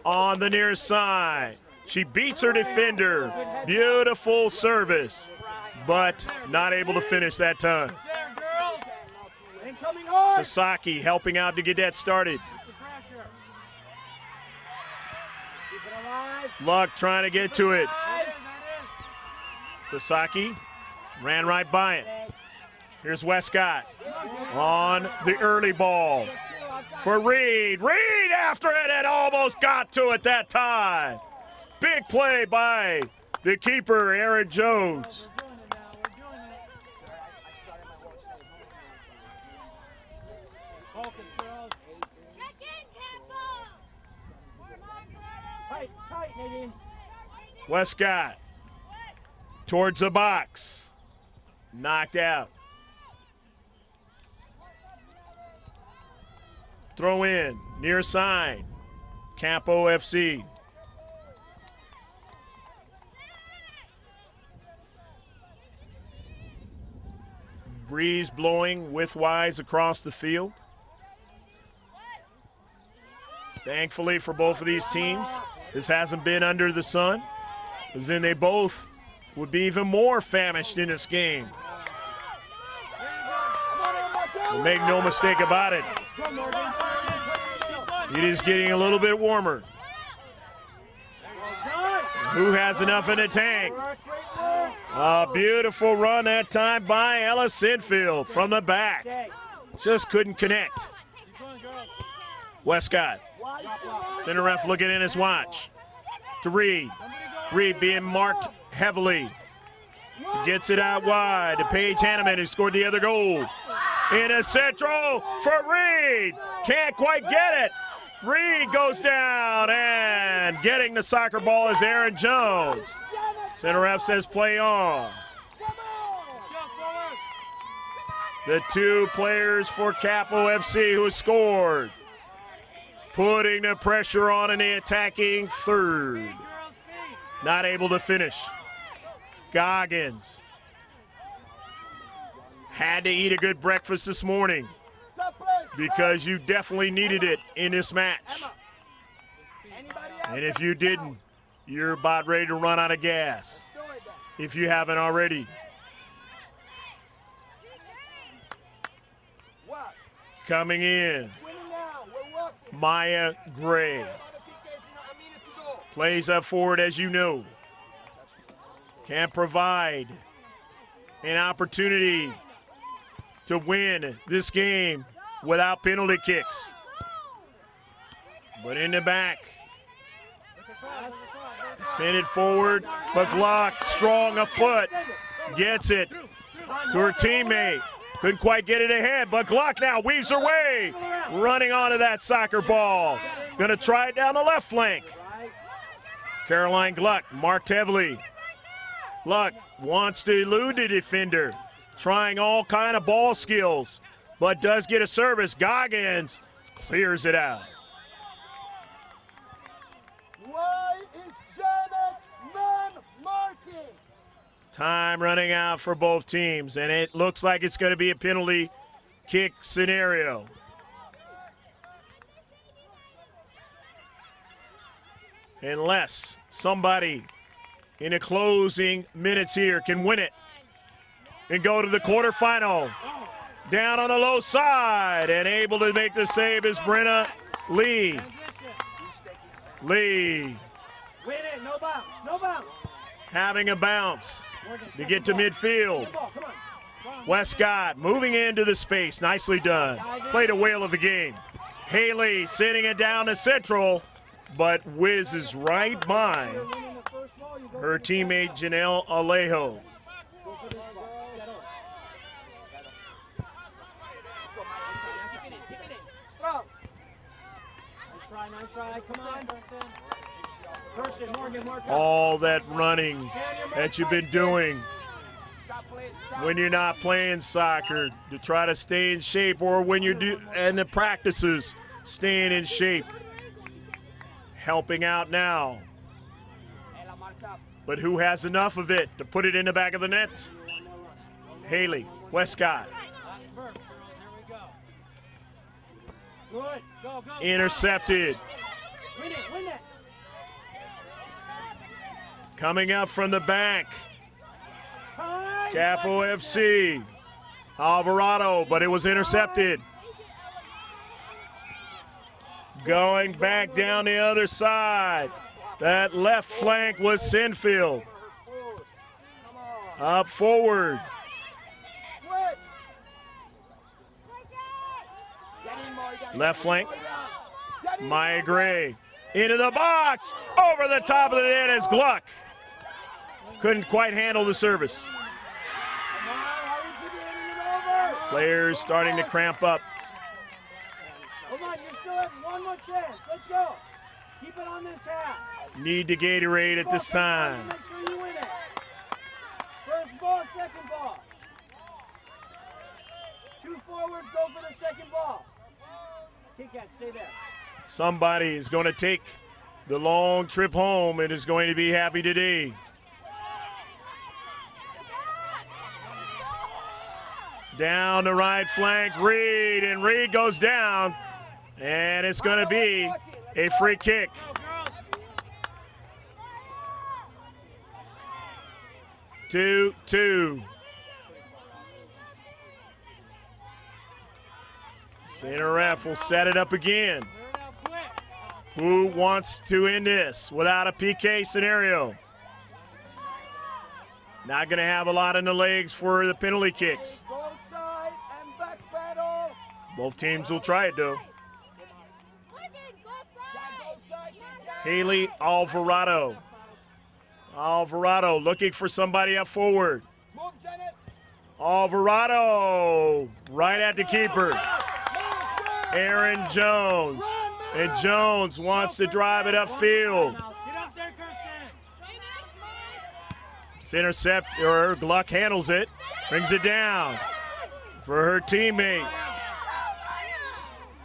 on the near side. She beats her defender. Beautiful service, but not able to finish that time. Sasaki helping out to get that started. Luck trying to get to it. Sasaki ran right by it. Here's Westcott on the early ball for Reed. Reed after it and almost got to it that time. Big play by the keeper, Aaron Jones. Check in, Capo! Tight, Nadine. Westcott towards the box. Knocked out. Throw in, near side. Capo FC. Breeze blowing widthwise across the field. Thankfully for both of these teams, this hasn't been under the sun, because then they both would be even more famished in this game. But make no mistake about it, it is getting a little bit warmer. Who has enough in the tank? A beautiful run that time by Ella Sinfield from the back. Just couldn't connect. Westcott. Center ref looking in his watch. To Reed. Reed being marked heavily. Gets it out wide to Paige Hanneman, who scored the other goal. In a central for Reed. Can't quite get it. Reed goes down, and getting the soccer ball is Aaron Jones. Center ref says play on. The two players for Capo FC who scored, putting the pressure on in the attacking third. Not able to finish. Goggins had to eat a good breakfast this morning, because you definitely needed it in this match. And if you didn't, you're about ready to run out of gas, if you haven't already. Coming in, Maya Gray. Plays up forward, as you know. Can provide an opportunity to win this game without penalty kicks. But in the back, send it forward, but Gluck, strong of foot, gets it to her teammate. Couldn't quite get it ahead, but Gluck now weaves her way running onto that soccer ball. Gonna try it down the left flank. Caroline Gluck marked heavily. Gluck wants to elude the defender, trying all kind of ball skills, but does get a service. Goggins clears it out. Why is Janet man marking? Time running out for both teams, and it looks like it's going to be a penalty kick scenario. Unless somebody in the closing minutes here can win it and go to the quarterfinal. Down on the low side, and able to make the save is Brenna Lee. Lee Win it, no bounce, no bounce. having a bounce to get to midfield. Westcott moving into the space, nicely done. Played a whale of a game. Haley sending it down to central, but whizzes right by her teammate Janelle Alejo. Nice try, come on. Kirsten, Morgan, All that running that you've been doing when you're not playing soccer to try to stay in shape, or when you do and the practices, staying in shape, helping out now. But who has enough of it to put it in the back of the net? Haley Westcott. Good. Go, go. Intercepted. Win it, win it. Coming up from the back. Time. Capo FC. Alvarado, but it was intercepted. Going back down the other side. That left flank was Sinfield. Up forward. Left flank. Maya Gray into the box. Over the top of the net is Gluck. Couldn't quite handle the service. Players starting to cramp up. Come on, you still have one more chance. Let's go. Keep it on this half. Need to Gatorade at this time. Make sure you win it. First ball, second ball. Two forwards go for the second ball. Kick that, stay there. Somebody is going to take the long trip home and is going to be happy today. Down the right flank, Reed, and Reed goes down, and it's going to be a free kick. Two. Center ref will set it up again. Who wants to end this without a PK scenario? Not going to have a lot in the legs for the penalty kicks. Both teams will try it, though. Haley Alvarado. Alvarado looking for somebody up forward. Alvarado right at the keeper. Aaron Jones. And Jones wants to drive it upfield. Intercept, or Gluck handles it, brings it down for her teammate.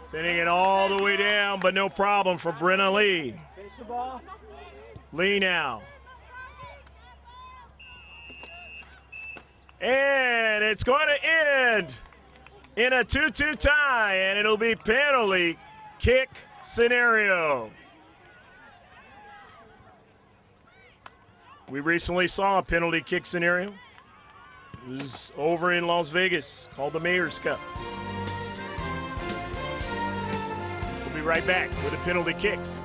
Sending it all the way down, but no problem for Brenna Lee. Lee now. And it's going to end in a 2-2 tie, and it'll be penalty kick scenario. We recently saw a penalty kick scenario. It was over in Las Vegas, called the Mayor's Cup. We'll be right back with the penalty kicks.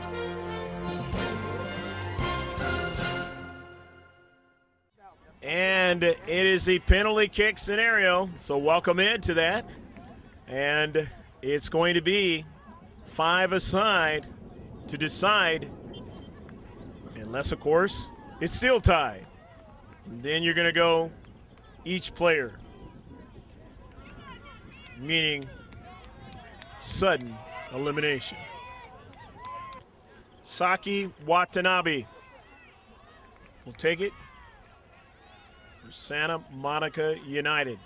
And it is a penalty kick scenario, so welcome into that. And it's going to be 5 aside to decide, unless, of course, it's still tied. And then you're going to go each player, meaning sudden elimination. Saki Watanabe will take it for Santa Monica United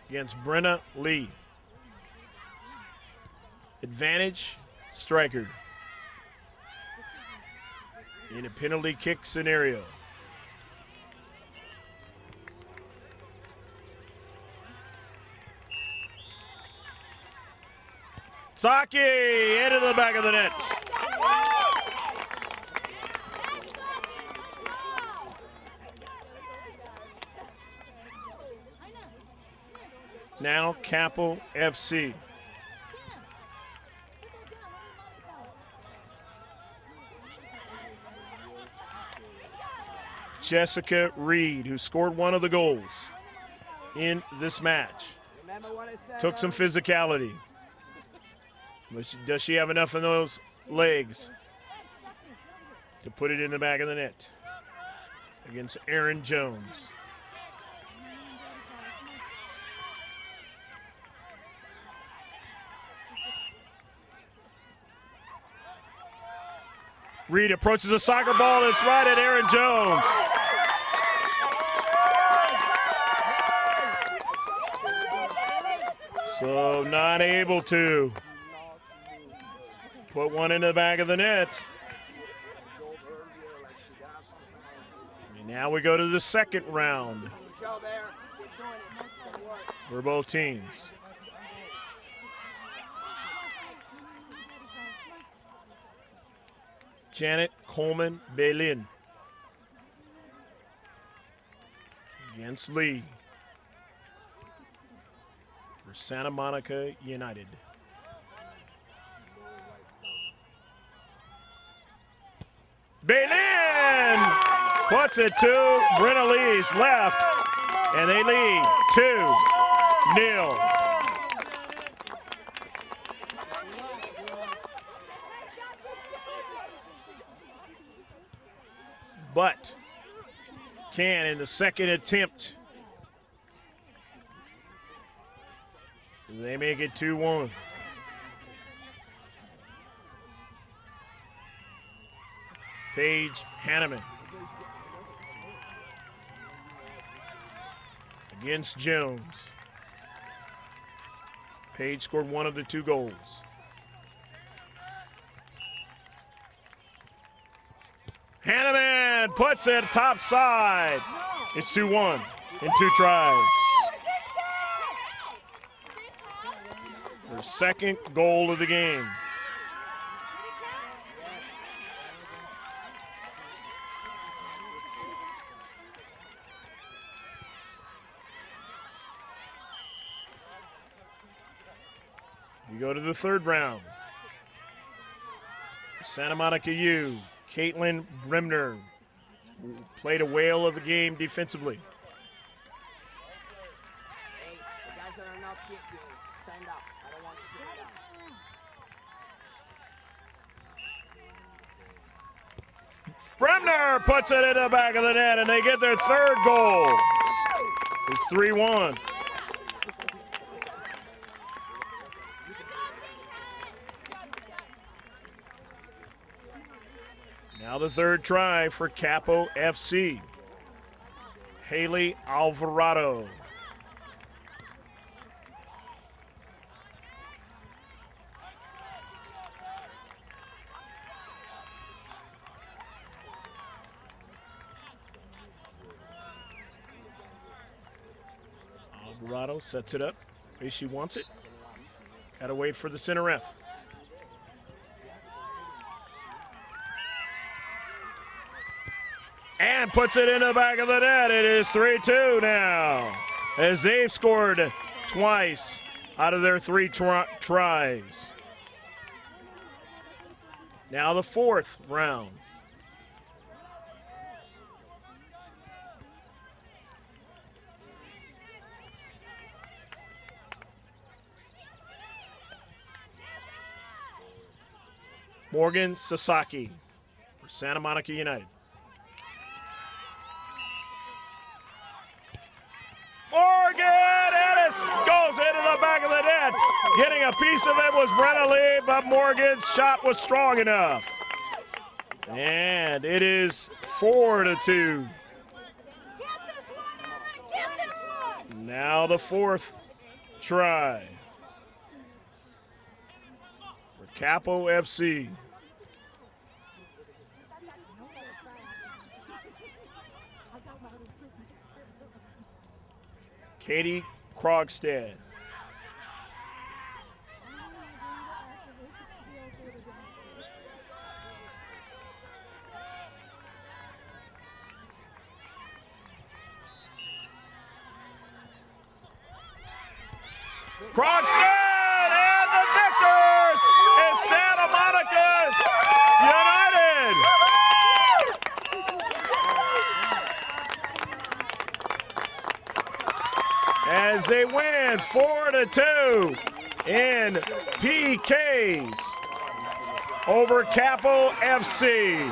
against Brenna Lee. Advantage, striker. In a penalty kick scenario. Saki into the back of the net. Now Capo FC. Jessica Reed, who scored one of the goals in this match. Took some physicality. But does she have enough of those legs to put it in the back of the net against Aaron Jones? Reed approaches a soccer ball that's right at Aaron Jones. So not able to put one in the back of the net. And now we go to the second round for both teams. Janet Coleman Bailin against Lee for Santa Monica United. Bailin puts it to Brenna Lee's left, and they lead 2-0. But can in the second attempt. They make it 2-1. Paige Hanneman against Jones. Paige scored one of the two goals. Hanneman puts it top side. It's 2-1 in 2 tries. Their second goal of the game. We go to the third round. Santa Monica U. Caitlin Bremner played a whale of a game defensively. Hey, the guys that are not kicking, stand up. I don't want to sit down. Bremner puts it in the back of the net, and they get their third goal. It's 3-1. Now the third try for Capo FC. Haley Alvarado. Alvarado sets it up. Way she wants it. Gotta wait for the center ref. And puts it in the back of the net. It is 3-2 now, as they've scored twice out of their 3 tries. Now the fourth round. Morgan Sasaki for Santa Monica United. Morgan, and it's Getting a piece of it was Brenna Lee, but Morgan's shot was strong enough. And it is 4-2. Now the fourth try for Capo FC. Katie Krogstad. Krogstad, and the victors is Santa Monica United. As they win 4-2 in PKs over Capo FC.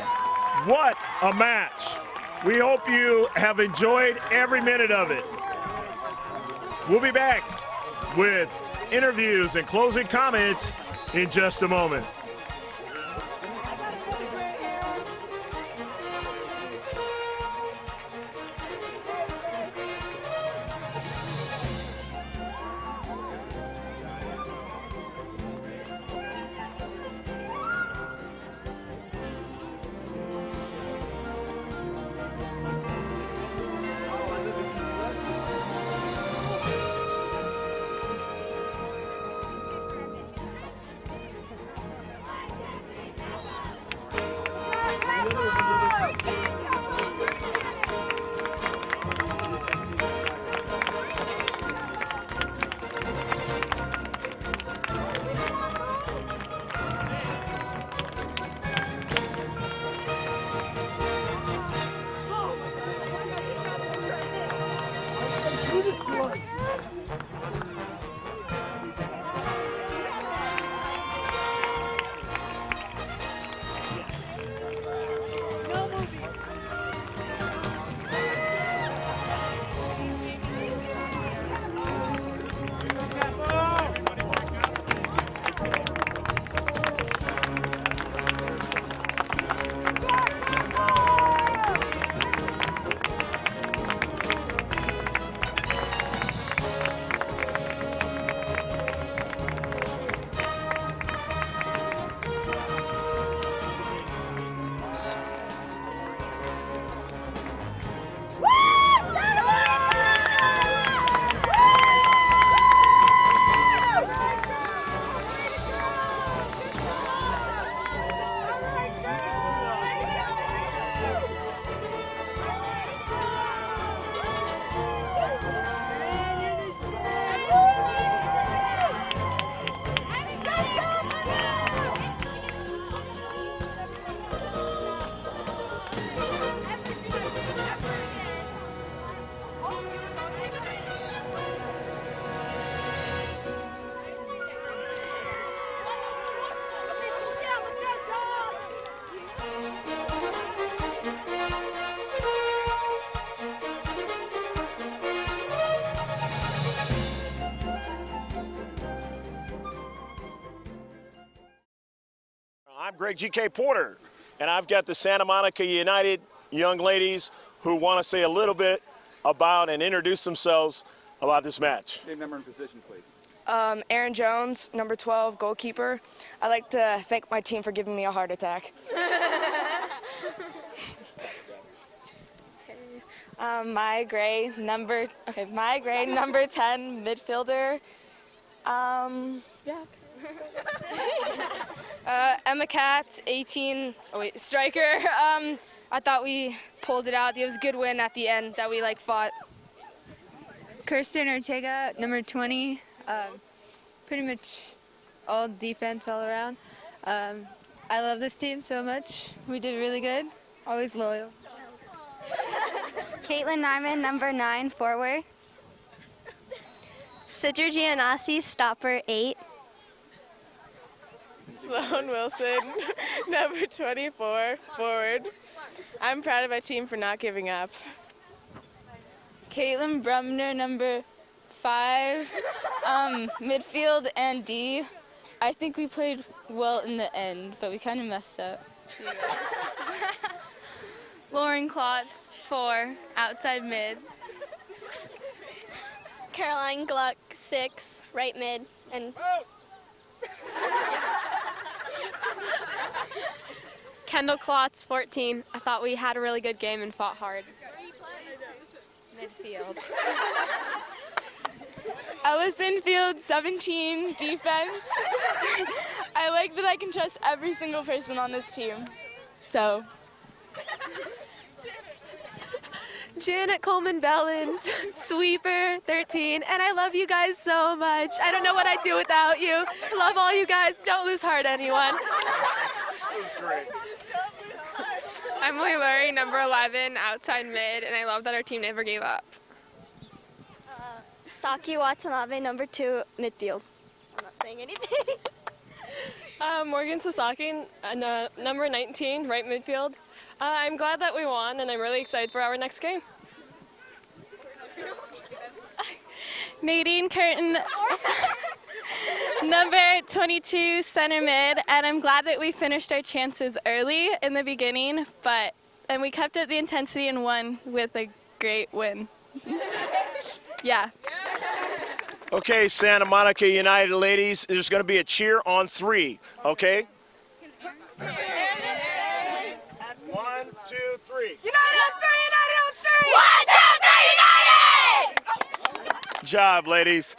What a match. We hope you have enjoyed every minute of it. We'll be back with interviews and closing comments in just a moment. I'm Greg G.K. Porter, and I've got the Santa Monica United young ladies who want to say a little bit about and introduce themselves about this match. Name, number, and position, please. Aaron Jones, number 12, goalkeeper. I'd like to thank my team for giving me a heart attack. My Gray, number 10, midfielder. Emma Katz, 18, striker. I thought we pulled it out. It was a good win at the end that we fought. Kirsten Ortega, number 20. Pretty much all defense all around. I love this team so much. We did really good. Always loyal. Caitlin Nyman, number 9, forward. Sidra Gianassi, stopper, 8. Sloan Wilson, number 24, forward. I'm proud of my team for not giving up. Caitlin Brumner, number 5, Midfield and D. I think we played well in the end, but we kind of messed up. Lauren Klotz, 4, outside mid. Caroline Gluck, 6, right mid. And Kendall Klotz, 14. I thought we had a really good game and fought hard. Midfield. Ellison Field, 17, defense. I like that I can trust every single person on this team. So. Janet Coleman Bellins, sweeper, 13. And I love you guys so much. I don't know what I'd do without you. Love all you guys. Don't lose heart, anyone. Emily Lurie, number 11, outside mid. And I love that our team never gave up. Saki Watanabe, number 2, midfield. I'm not saying anything. Morgan Sasaki, number 19, right midfield. I'm glad that we won, and I'm really excited for our next game. Nadine Curtin, number 22, center mid, and I'm glad that we finished our chances early in the beginning, and we kept up the intensity and won with a great win. Yeah. Okay, Santa Monica United ladies, there's going to be a cheer on 3, okay? 1, 2, 3. United on 3! United on 3! 1, 2, 3, United! Good job, ladies.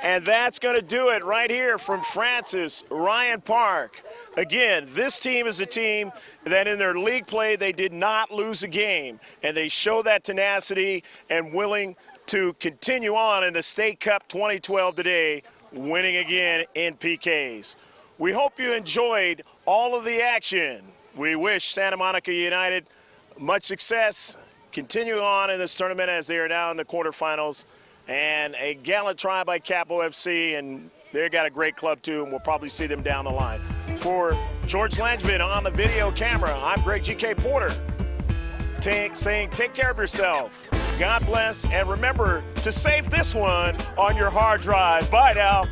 And that's going to do it right here from Francis Ryan Park. Again, this team is a team that in their league play, they did not lose a game. And they show that tenacity and willing to continue on in the State Cup 2012 today, winning again in PKs. We hope you enjoyed all of the action. We wish Santa Monica United much success. Continue on in this tournament as they are now in the quarterfinals. And a gallant try by Capo FC, and they've got a great club too, and we'll probably see them down the line. For George Langevin on the video camera, I'm Greg G.K. Porter, saying take care of yourself. God bless, and remember to save this one on your hard drive. Bye now.